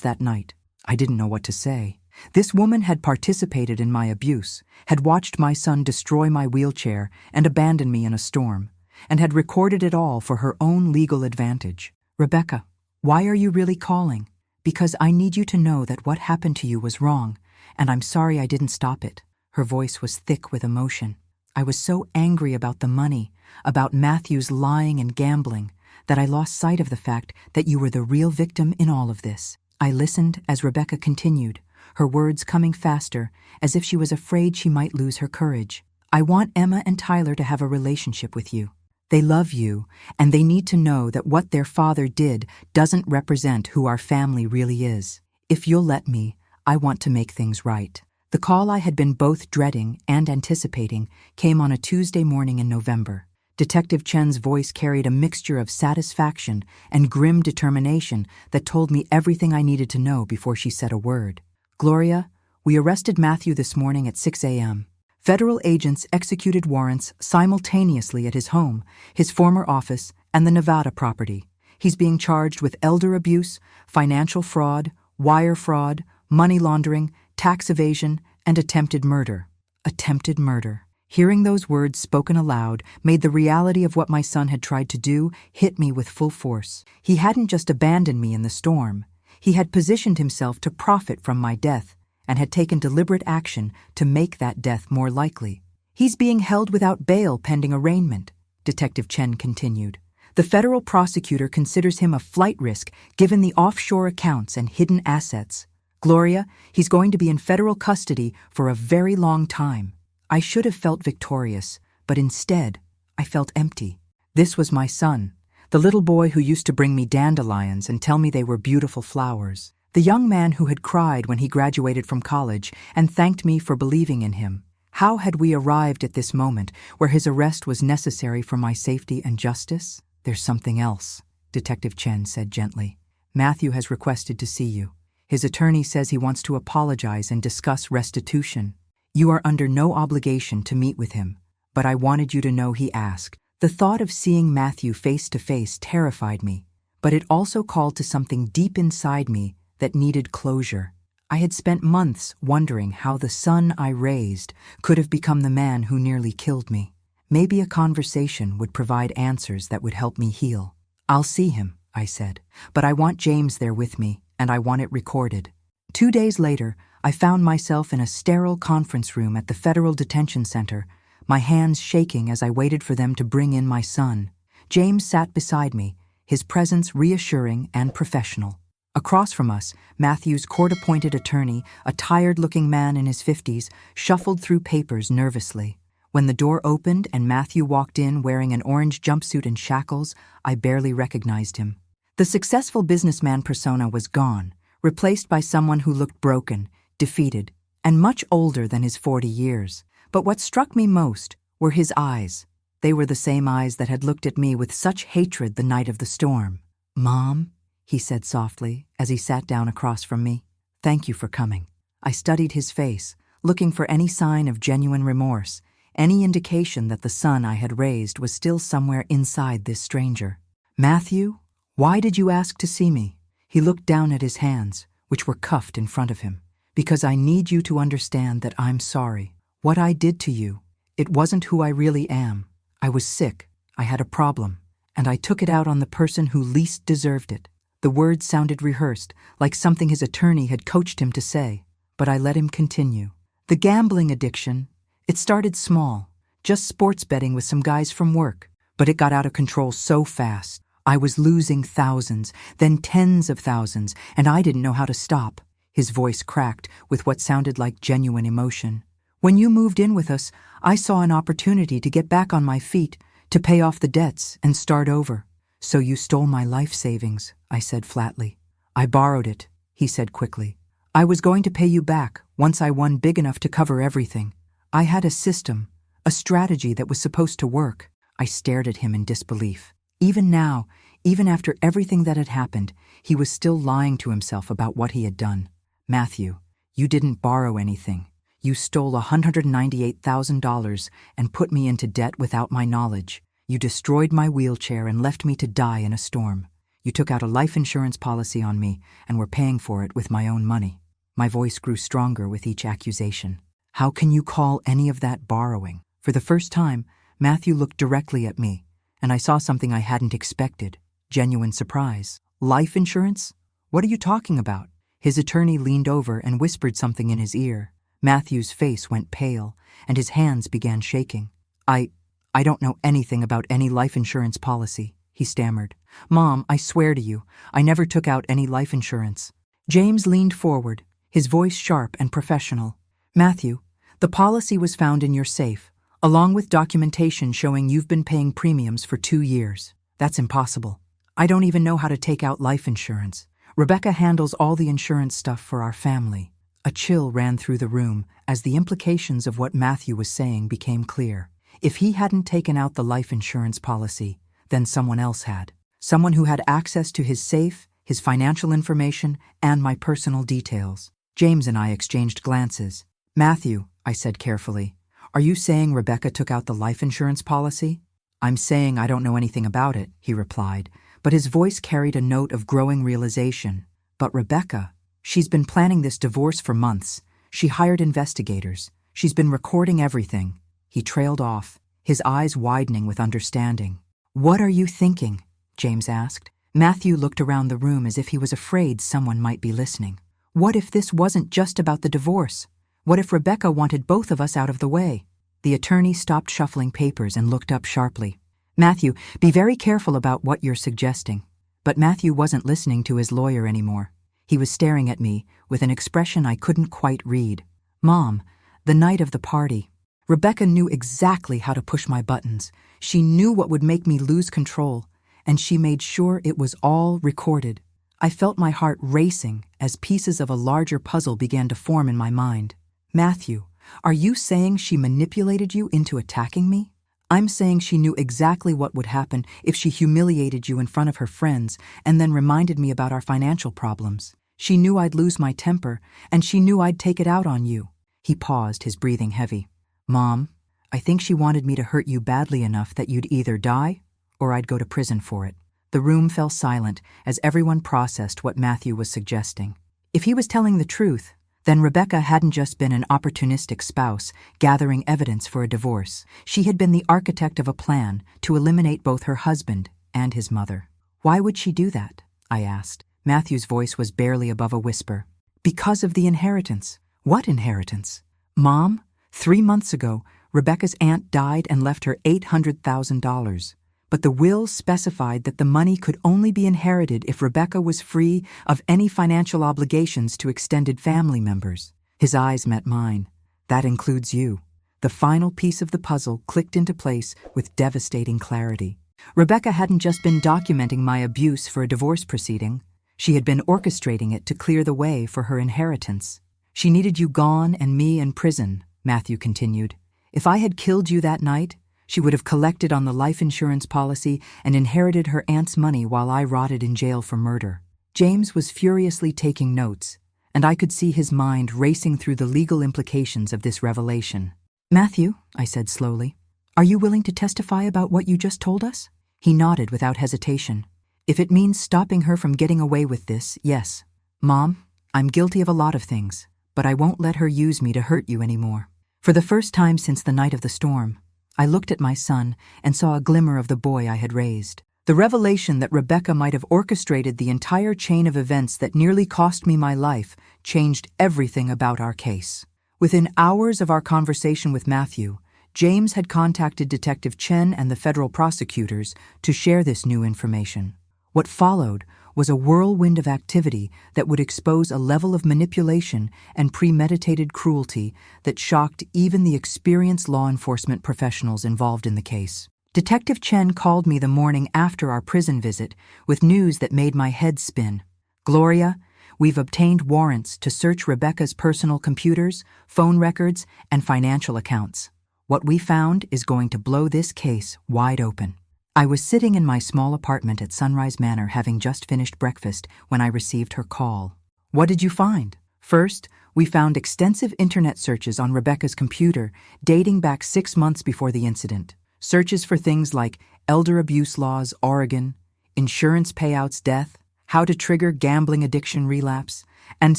that night." I didn't know what to say. This woman had participated in my abuse, had watched my son destroy my wheelchair and abandon me in a storm, and had recorded it all for her own legal advantage. "Rebecca, why are you really calling?" "Because I need you to know that what happened to you was wrong, and I'm sorry I didn't stop it." Her voice was thick with emotion. "I was so angry about the money, about Matthew's lying and gambling, that I lost sight of the fact that you were the real victim in all of this." I listened as Rebecca continued, her words coming faster, as if she was afraid she might lose her courage. "I want Emma and Tyler to have a relationship with you. They love you, and they need to know that what their father did doesn't represent who our family really is. If you'll let me, I want to make things right." The call I had been both dreading and anticipating came on a Tuesday morning in November. Detective Chen's voice carried a mixture of satisfaction and grim determination that told me everything I needed to know before she said a word. "Gloria, we arrested Matthew this morning at 6 a.m. Federal agents executed warrants simultaneously at his home, his former office, and the Nevada property. He's being charged with elder abuse, financial fraud, wire fraud, money laundering, tax evasion, and attempted murder." Attempted murder. Hearing those words spoken aloud made the reality of what my son had tried to do hit me with full force. He hadn't just abandoned me in the storm. He had positioned himself to profit from my death and had taken deliberate action to make that death more likely. "He's being held without bail pending arraignment," Detective Chen continued. "The federal prosecutor considers him a flight risk given the offshore accounts and hidden assets. Gloria, he's going to be in federal custody for a very long time." I should have felt victorious, but instead, I felt empty. This was my son, the little boy who used to bring me dandelions and tell me they were beautiful flowers. The young man who had cried when he graduated from college and thanked me for believing in him. How had we arrived at this moment where his arrest was necessary for my safety and justice? "There's something else," Detective Chen said gently. "Matthew has requested to see you. His attorney says he wants to apologize and discuss restitution. You are under no obligation to meet with him, but I wanted you to know he asked." The thought of seeing Matthew face to face terrified me, but it also called to something deep inside me that needed closure. I had spent months wondering how the son I raised could have become the man who nearly killed me. Maybe a conversation would provide answers that would help me heal. "I'll see him," I said, "but I want James there with me, and I want it recorded." 2 days later, I found myself in a sterile conference room at the Federal Detention Center, my hands shaking as I waited for them to bring in my son. James sat beside me, his presence reassuring and professional. Across from us, Matthew's court-appointed attorney, a tired-looking man in his 50s, shuffled through papers nervously. When the door opened and Matthew walked in wearing an orange jumpsuit and shackles, I barely recognized him. The successful businessman persona was gone, replaced by someone who looked broken, defeated, and much older than his 40 years. But what struck me most were his eyes. They were the same eyes that had looked at me with such hatred the night of the storm. "Mom," he said softly as he sat down across from me, "thank you for coming." I studied his face, looking for any sign of genuine remorse, any indication that the son I had raised was still somewhere inside this stranger. "Matthew, why did you ask to see me?" He looked down at his hands, which were cuffed in front of him. "Because I need you to understand that I'm sorry. What I did to you, it wasn't who I really am. I was sick, I had a problem, and I took it out on the person who least deserved it." The words sounded rehearsed, like something his attorney had coached him to say, but I let him continue. "The gambling addiction, it started small, just sports betting with some guys from work, but it got out of control so fast. I was losing thousands, then tens of thousands, and I didn't know how to stop." His voice cracked with what sounded like genuine emotion. "When you moved in with us, I saw an opportunity to get back on my feet, to pay off the debts and start over. So you stole my life savings," I said flatly. "I borrowed it," he said quickly. "I was going to pay you back once I won big enough to cover everything. I had a system, a strategy that was supposed to work." I stared at him in disbelief. Even now, even after everything that had happened, he was still lying to himself about what he had done. "Matthew, you didn't borrow anything. You stole $198,000 and put me into debt without my knowledge. You destroyed my wheelchair and left me to die in a storm. You took out a life insurance policy on me and were paying for it with my own money." My voice grew stronger with each accusation. "How can you call any of that borrowing?" For the first time, Matthew looked directly at me, and I saw something I hadn't expected. Genuine surprise. "Life insurance? What are you talking about?" His attorney leaned over and whispered something in his ear. Matthew's face went pale, and his hands began shaking. I don't know anything about any life insurance policy," he stammered. "Mom, I swear to you, I never took out any life insurance." James leaned forward, his voice sharp and professional. "Matthew, the policy was found in your safe, along with documentation showing you've been paying premiums for 2 years. That's impossible. I don't even know how to take out life insurance. Rebecca handles all the insurance stuff for our family. A chill ran through the room as the implications of what Matthew was saying became clear. If he hadn't taken out the life insurance policy, then someone else had. Someone who had access to his safe, his financial information, and my personal details. James and I exchanged glances. "Matthew," I said carefully, "are you saying Rebecca took out the life insurance policy?" "I'm saying I don't know anything about it," he replied, but his voice carried a note of growing realization. "But Rebecca, she's been planning this divorce for months. She hired investigators. She's been recording everything." He trailed off, his eyes widening with understanding. "What are you thinking?" James asked. Matthew looked around the room as if he was afraid someone might be listening. What if this wasn't just about the divorce? What if Rebecca wanted both of us out of the way? The attorney stopped shuffling papers and looked up sharply. "Matthew, be very careful about what you're suggesting." But Matthew wasn't listening to his lawyer anymore. He was staring at me with an expression I couldn't quite read. "Mom, the night of the party, Rebecca knew exactly how to push my buttons. She knew what would make me lose control, and she made sure it was all recorded." I felt my heart racing as pieces of a larger puzzle began to form in my mind. "Matthew, are you saying she manipulated you into attacking me?" "I'm saying she knew exactly what would happen if she humiliated you in front of her friends and then reminded me about our financial problems. She knew I'd lose my temper, and she knew I'd take it out on you." He paused, his breathing heavy. "Mom, I think she wanted me to hurt you badly enough that you'd either die or I'd go to prison for it." The room fell silent as everyone processed what Matthew was suggesting. If he was telling the truth, then Rebecca hadn't just been an opportunistic spouse gathering evidence for a divorce. She had been the architect of a plan to eliminate both her husband and his mother. "Why would she do that?" I asked. Matthew's voice was barely above a whisper. "Because of the inheritance." "What inheritance?" "Mom, 3 months ago, Rebecca's aunt died and left her $800,000. But the will specified that the money could only be inherited if Rebecca was free of any financial obligations to extended family members." His eyes met mine. "That includes you." The final piece of the puzzle clicked into place with devastating clarity. Rebecca hadn't just been documenting my abuse for a divorce proceeding. She had been orchestrating it to clear the way for her inheritance. "She needed you gone and me in prison," Matthew continued. "If I had killed you that night, she would have collected on the life insurance policy and inherited her aunt's money while I rotted in jail for murder." James was furiously taking notes, and I could see his mind racing through the legal implications of this revelation. "Matthew," I said slowly, "are you willing to testify about what you just told us?" He nodded without hesitation. "If it means stopping her from getting away with this, yes." "Mom, I'm guilty of a lot of things, but I won't let her use me to hurt you anymore." For the first time since the night of the storm, I looked at my son and saw a glimmer of the boy I had raised. The revelation that Rebecca might have orchestrated the entire chain of events that nearly cost me my life changed everything about our case. Within hours of our conversation with Matthew, James had contacted Detective Chen and the federal prosecutors to share this new information. What followed was a whirlwind of activity that would expose a level of manipulation and premeditated cruelty that shocked even the experienced law enforcement professionals involved in the case. Detective Chen called me the morning after our prison visit with news that made my head spin. "Gloria, we've obtained warrants to search Rebecca's personal computers, phone records, and financial accounts. What we found is going to blow this case wide open." I was sitting in my small apartment at Sunrise Manor having just finished breakfast when I received her call. "What did you find?" "First, we found extensive internet searches on Rebecca's computer dating back 6 months before the incident. Searches for things like elder abuse laws, Oregon, insurance payouts, death, how to trigger gambling addiction relapse, and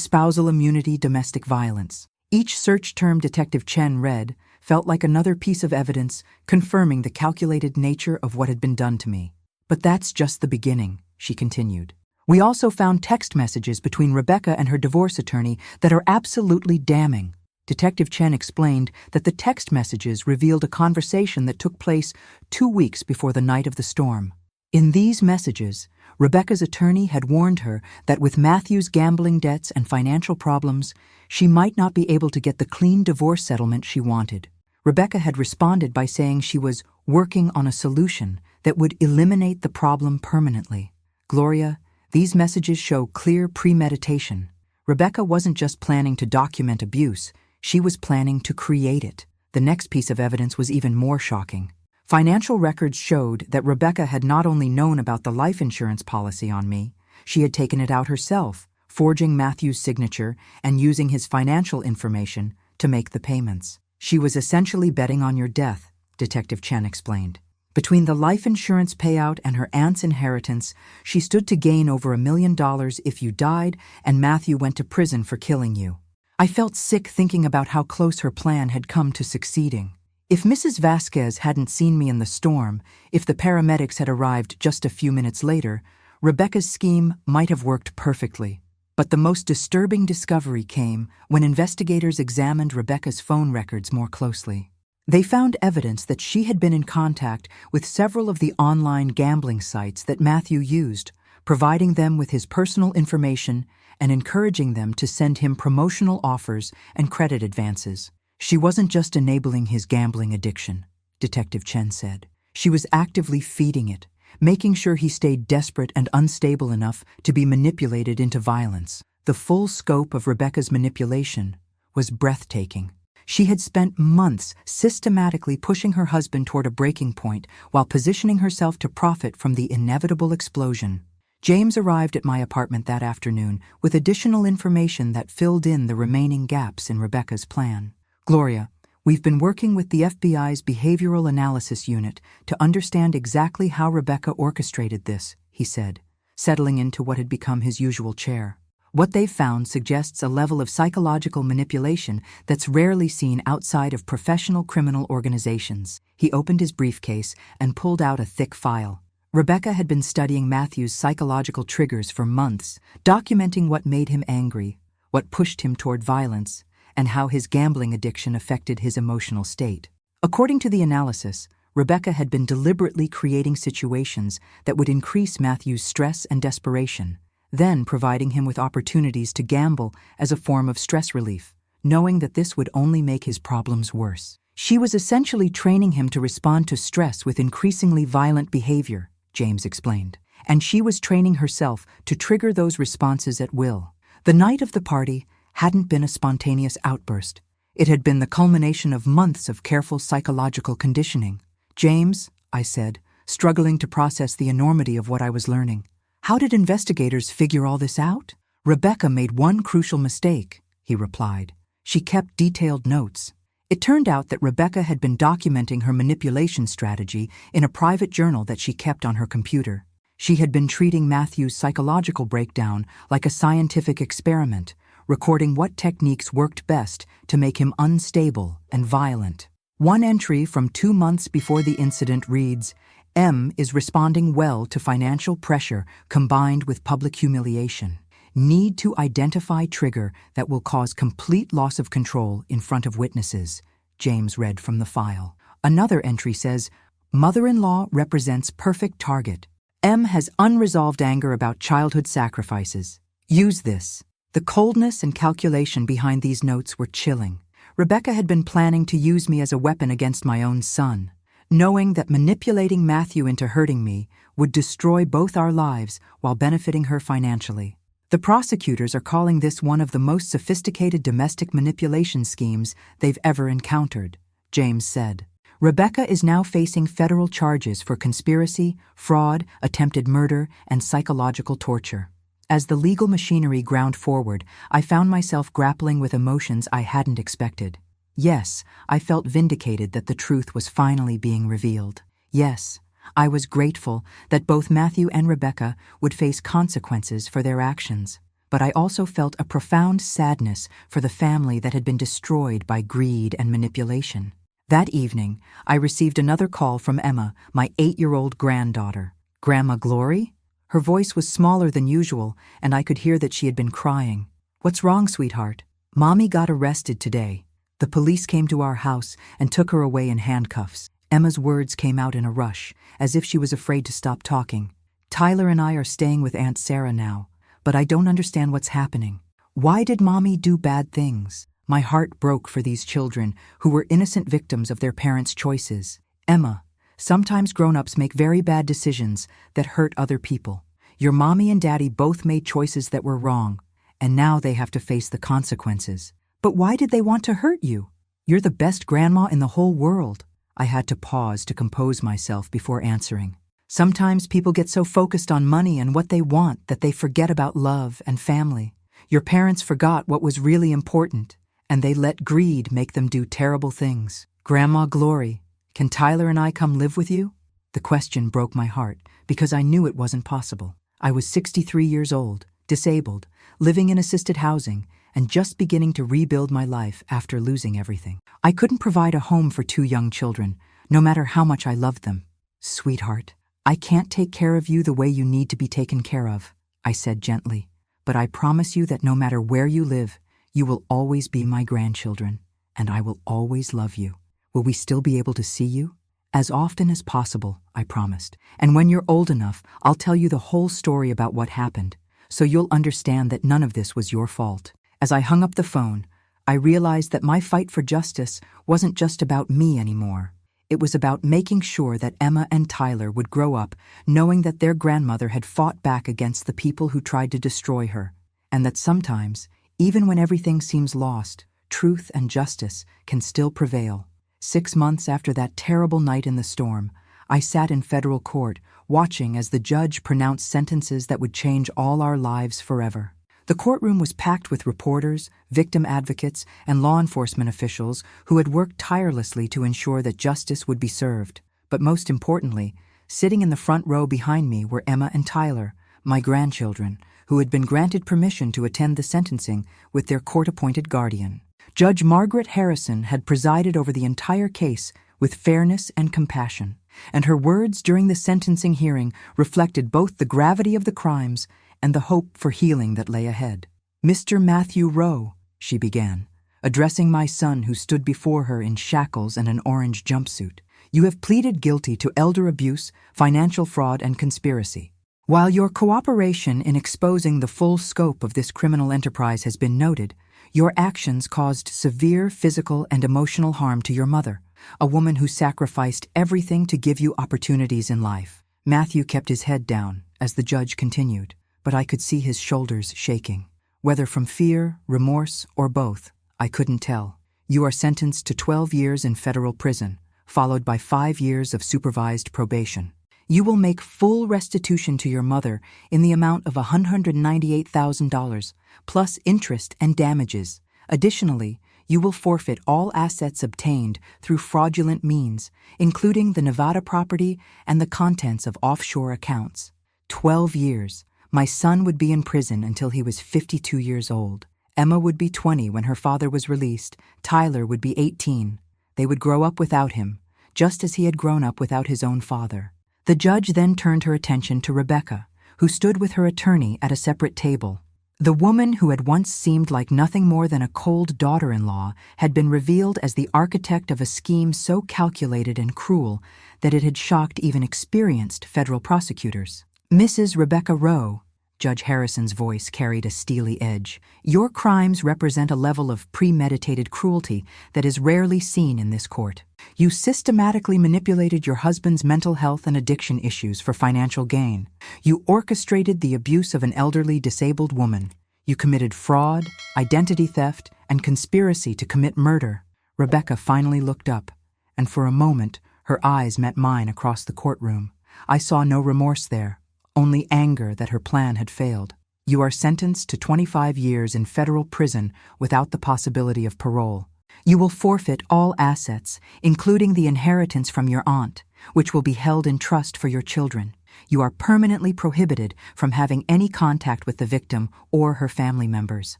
spousal immunity domestic violence. Each search term Detective Chen read felt like another piece of evidence confirming the calculated nature of what had been done to me. "But that's just the beginning," she continued. "We also found text messages between Rebecca and her divorce attorney that are absolutely damning." Detective Chen explained that the text messages revealed a conversation that took place 2 weeks before the night of the storm. In these messages, Rebecca's attorney had warned her that with Matthew's gambling debts and financial problems, she might not be able to get the clean divorce settlement she wanted. Rebecca had responded by saying she was working on a solution that would eliminate the problem permanently. Gloria, these messages show clear premeditation. Rebecca wasn't just planning to document abuse, she was planning to create it. The next piece of evidence was even more shocking. Financial records showed that Rebecca had not only known about the life insurance policy on me, she had taken it out herself, forging Matthew's signature and using his financial information to make the payments. She was essentially betting on your death, Detective Chen explained. Between the life insurance payout and her aunt's inheritance, she stood to gain over $1 million if you died and Matthew went to prison for killing you. I felt sick thinking about how close her plan had come to succeeding. If Mrs. Vasquez hadn't seen me in the storm, if the paramedics had arrived just a few minutes later, Rebecca's scheme might have worked perfectly. But the most disturbing discovery came when investigators examined Rebecca's phone records more closely. They found evidence that she had been in contact with several of the online gambling sites that Matthew used, providing them with his personal information and encouraging them to send him promotional offers and credit advances. She wasn't just enabling his gambling addiction, Detective Chen said. She was actively feeding it, making sure he stayed desperate and unstable enough to be manipulated into violence. The full scope of Rebecca's manipulation was breathtaking. She had spent months systematically pushing her husband toward a breaking point while positioning herself to profit from the inevitable explosion. James arrived at my apartment that afternoon with additional information that filled in the remaining gaps in Rebecca's plan. Gloria, we've been working with the FBI's Behavioral Analysis Unit to understand exactly how Rebecca orchestrated this, he said, settling into what had become his usual chair. What they've found suggests a level of psychological manipulation that's rarely seen outside of professional criminal organizations. He opened his briefcase and pulled out a thick file. Rebecca had been studying Matthew's psychological triggers for months, documenting what made him angry, what pushed him toward violence, and how his gambling addiction affected his emotional state. According to the analysis, Rebecca had been deliberately creating situations that would increase Matthew's stress and desperation, then providing him with opportunities to gamble as a form of stress relief, knowing that this would only make his problems worse. She was essentially training him to respond to stress with increasingly violent behavior, James explained, and she was training herself to trigger those responses at will. The night of the party hadn't been a spontaneous outburst. It had been the culmination of months of careful psychological conditioning. James, I said, struggling to process the enormity of what I was learning. How did investigators figure all this out? Rebecca made one crucial mistake, he replied. She kept detailed notes. It turned out that Rebecca had been documenting her manipulation strategy in a private journal that she kept on her computer. She had been treating Matthew's psychological breakdown like a scientific experiment, recording what techniques worked best to make him unstable and violent. One entry from 2 months before the incident reads, M is responding well to financial pressure combined with public humiliation. Need to identify trigger that will cause complete loss of control in front of witnesses, James read from the file. Another entry says, Mother-in-law represents perfect target. M has unresolved anger about childhood sacrifices. Use this. The coldness and calculation behind these notes were chilling. Rebecca had been planning to use me as a weapon against my own son, knowing that manipulating Matthew into hurting me would destroy both our lives while benefiting her financially. The prosecutors are calling this one of the most sophisticated domestic manipulation schemes they've ever encountered, James said. Rebecca is now facing federal charges for conspiracy, fraud, attempted murder, and psychological torture. As the legal machinery ground forward, I found myself grappling with emotions I hadn't expected. Yes, I felt vindicated that the truth was finally being revealed. Yes, I was grateful that both Matthew and Rebecca would face consequences for their actions. But I also felt a profound sadness for the family that had been destroyed by greed and manipulation. That evening, I received another call from Emma, my 8-year-old granddaughter. Grandma Glory? Her voice was smaller than usual, and I could hear that she had been crying. What's wrong, sweetheart? Mommy got arrested today. The police came to our house and took her away in handcuffs. Emma's words came out in a rush, as if she was afraid to stop talking. Tyler and I are staying with Aunt Sarah now, but I don't understand what's happening. Why did Mommy do bad things? My heart broke for these children who were innocent victims of their parents' choices. Emma, sometimes grown-ups make very bad decisions that hurt other people. Your mommy and daddy both made choices that were wrong, and now they have to face the consequences. But why did they want to hurt you? You're the best grandma in the whole world. I had to pause to compose myself before answering. Sometimes people get so focused on money and what they want that they forget about love and family. Your parents forgot what was really important, and they let greed make them do terrible things. Grandma Glory, can Tyler and I come live with you? The question broke my heart because I knew it wasn't possible. I was 63 years old, disabled, living in assisted housing, and just beginning to rebuild my life after losing everything. I couldn't provide a home for 2 young children, no matter how much I loved them. Sweetheart, I can't take care of you the way you need to be taken care of, I said gently, but I promise you that no matter where you live, you will always be my grandchildren, and I will always love you. Will we still be able to see you? As often as possible, I promised. And when you're old enough, I'll tell you the whole story about what happened, so you'll understand that none of this was your fault. As I hung up the phone, I realized that my fight for justice wasn't just about me anymore. It was about making sure that Emma and Tyler would grow up knowing that their grandmother had fought back against the people who tried to destroy her, and that sometimes, even when everything seems lost, truth and justice can still prevail. 6 months after that terrible night in the storm, I sat in federal court, watching as the judge pronounced sentences that would change all our lives forever. The courtroom was packed with reporters, victim advocates, and law enforcement officials who had worked tirelessly to ensure that justice would be served. But most importantly, sitting in the front row behind me were Emma and Tyler, my grandchildren, who had been granted permission to attend the sentencing with their court-appointed guardian. Judge Margaret Harrison had presided over the entire case with fairness and compassion, and her words during the sentencing hearing reflected both the gravity of the crimes and the hope for healing that lay ahead. "Mr. Matthew Rowe," she began, addressing my son who stood before her in shackles and an orange jumpsuit, "you have pleaded guilty to elder abuse, financial fraud, and conspiracy. While your cooperation in exposing the full scope of this criminal enterprise has been noted, your actions caused severe physical and emotional harm to your mother, a woman who sacrificed everything to give you opportunities in life." Matthew kept his head down as the judge continued, but I could see his shoulders shaking. Whether from fear, remorse, or both, I couldn't tell. "You are sentenced to 12 years in federal prison, followed by 5 years of supervised probation. You will make full restitution to your mother in the amount of $198,000, plus interest and damages. Additionally, you will forfeit all assets obtained through fraudulent means, including the Nevada property and the contents of offshore accounts." 12 years. My son would be in prison until he was 52 years old. Emma would be 20 when her father was released. Tyler would be 18. They would grow up without him, just as he had grown up without his own father. The judge then turned her attention to Rebecca, who stood with her attorney at a separate table. The woman who had once seemed like nothing more than a cold daughter-in-law had been revealed as the architect of a scheme so calculated and cruel that it had shocked even experienced federal prosecutors. "Mrs. Rebecca Rowe," Judge Harrison's voice carried a steely edge, "your crimes represent a level of premeditated cruelty that is rarely seen in this court. You systematically manipulated your husband's mental health and addiction issues for financial gain. You orchestrated the abuse of an elderly disabled woman. You committed fraud, identity theft, and conspiracy to commit murder." Rebecca finally looked up, and for a moment her eyes met mine across the courtroom. I saw no remorse there, only anger that her plan had failed. "You are sentenced to 25 years in federal prison without the possibility of parole. You will forfeit all assets, including the inheritance from your aunt, which will be held in trust for your children. You are permanently prohibited from having any contact with the victim or her family members."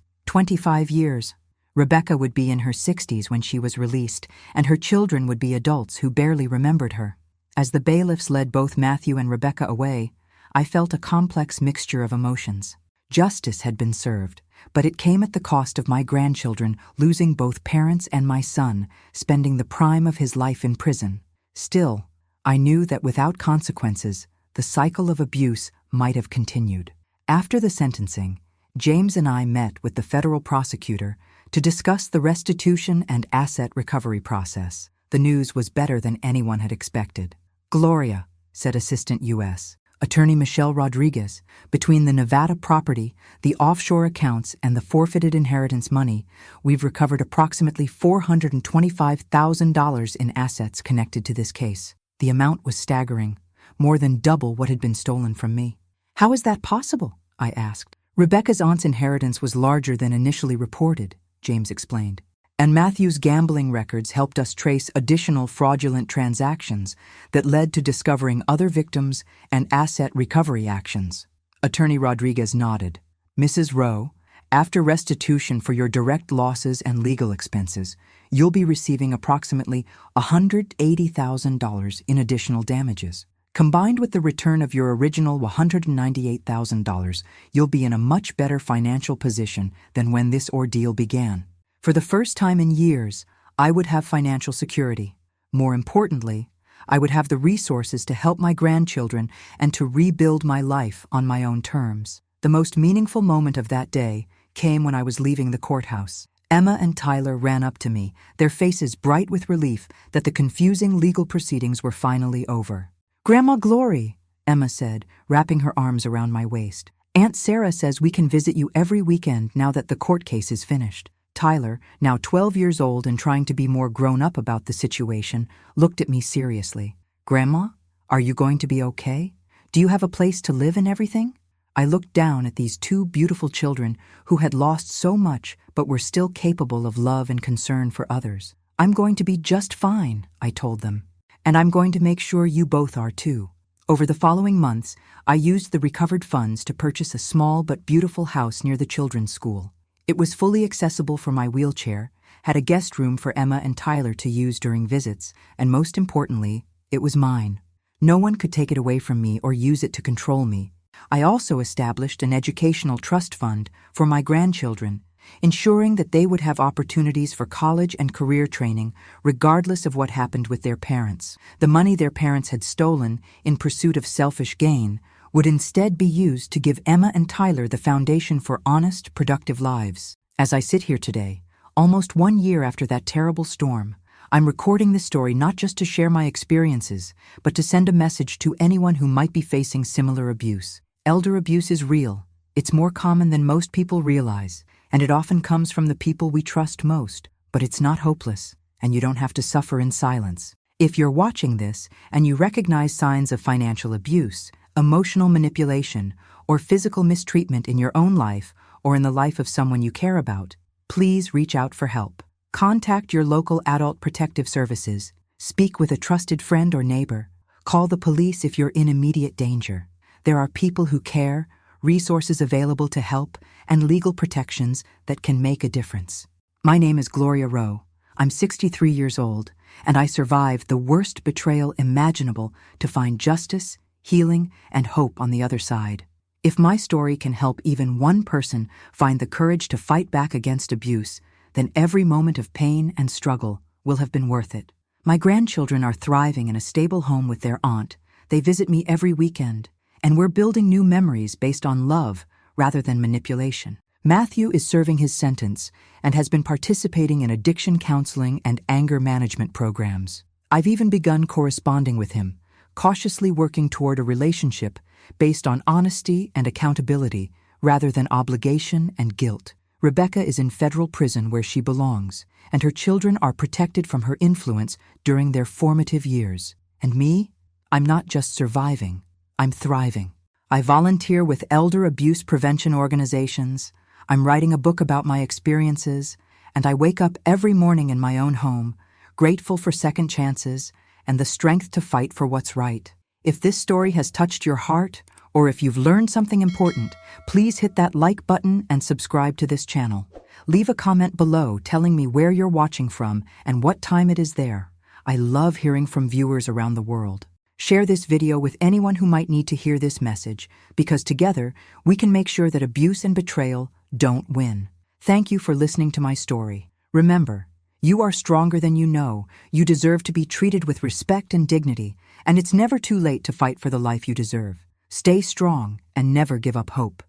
25 years. Rebecca would be in her 60s when she was released, and her children would be adults who barely remembered her. As the bailiffs led both Matthew and Rebecca away, I felt a complex mixture of emotions. Justice had been served, but it came at the cost of my grandchildren losing both parents and my son, spending the prime of his life in prison. Still, I knew that without consequences, the cycle of abuse might have continued. After the sentencing, James and I met with the federal prosecutor to discuss the restitution and asset recovery process. The news was better than anyone had expected. "Gloria," said Assistant U.S. Attorney Michelle Rodriguez, "between the Nevada property, the offshore accounts, and the forfeited inheritance money, we've recovered approximately $425,000 in assets connected to this case." The amount was staggering, more than double what had been stolen from me. "How is that possible?" I asked. "Rebecca's aunt's inheritance was larger than initially reported," James explained. "And Matthew's gambling records helped us trace additional fraudulent transactions that led to discovering other victims and asset recovery actions." Attorney Rodriguez nodded. "Mrs. Rowe, after restitution for your direct losses and legal expenses, you'll be receiving approximately $180,000 in additional damages. Combined with the return of your original $198,000, you'll be in a much better financial position than when this ordeal began. For the first time in years, I would have financial security. More importantly, I would have the resources to help my grandchildren and to rebuild my life on my own terms." The most meaningful moment of that day came when I was leaving the courthouse. Emma and Tyler ran up to me, their faces bright with relief that the confusing legal proceedings were finally over. "Grandma Glory," Emma said, wrapping her arms around my waist. "Aunt Sarah says we can visit you every weekend now that the court case is finished." Tyler, now 12 years old and trying to be more grown up about the situation, looked at me seriously. "Grandma, are you going to be okay? Do you have a place to live and everything?" I looked down at these two beautiful children who had lost so much but were still capable of love and concern for others. "I'm going to be just fine," I told them. "And I'm going to make sure you both are too." Over the following months, I used the recovered funds to purchase a small but beautiful house near the children's school. It was fully accessible for my wheelchair, had a guest room for Emma and Tyler to use during visits, and most importantly, it was mine. No one could take it away from me or use it to control me. I also established an educational trust fund for my grandchildren, ensuring that they would have opportunities for college and career training regardless of what happened with their parents. The money their parents had stolen in pursuit of selfish gain would instead be used to give Emma and Tyler the foundation for honest, productive lives. As I sit here today, almost 1 year after that terrible storm, I'm recording this story not just to share my experiences, but to send a message to anyone who might be facing similar abuse. Elder abuse is real. It's more common than most people realize, and it often comes from the people we trust most. But it's not hopeless, and you don't have to suffer in silence. If you're watching this and you recognize signs of financial abuse, emotional manipulation, or physical mistreatment in your own life or in the life of someone you care about, please reach out for help. Contact your local adult protective services, speak with a trusted friend or neighbor, call the police if you're in immediate danger. There are people who care, resources available to help, and legal protections that can make a difference. My name is Gloria Rowe. I'm 63 years old, and I survived the worst betrayal imaginable to find justice, healing, and hope on the other side. If my story can help even one person find the courage to fight back against abuse, then every moment of pain and struggle will have been worth it. My grandchildren are thriving in a stable home with their aunt. They visit me every weekend, and we're building new memories based on love rather than manipulation. Matthew is serving his sentence and has been participating in addiction counseling and anger management programs. I've even begun corresponding with him, cautiously working toward a relationship based on honesty and accountability rather than obligation and guilt. Rebecca is in federal prison where she belongs, and her children are protected from her influence during their formative years. And me? I'm not just surviving, I'm thriving. I volunteer with elder abuse prevention organizations, I'm writing a book about my experiences, and I wake up every morning in my own home, grateful for second chances and the strength to fight for what's right. If this story has touched your heart, or if you've learned something important, please hit that like button and subscribe to this channel. Leave a comment below telling me where you're watching from and what time it is there. I love hearing from viewers around the world. Share this video with anyone who might need to hear this message, because together we can make sure that abuse and betrayal don't win. Thank you for listening to my story. Remember, you are stronger than you know. You deserve to be treated with respect and dignity, and it's never too late to fight for the life you deserve. Stay strong and never give up hope.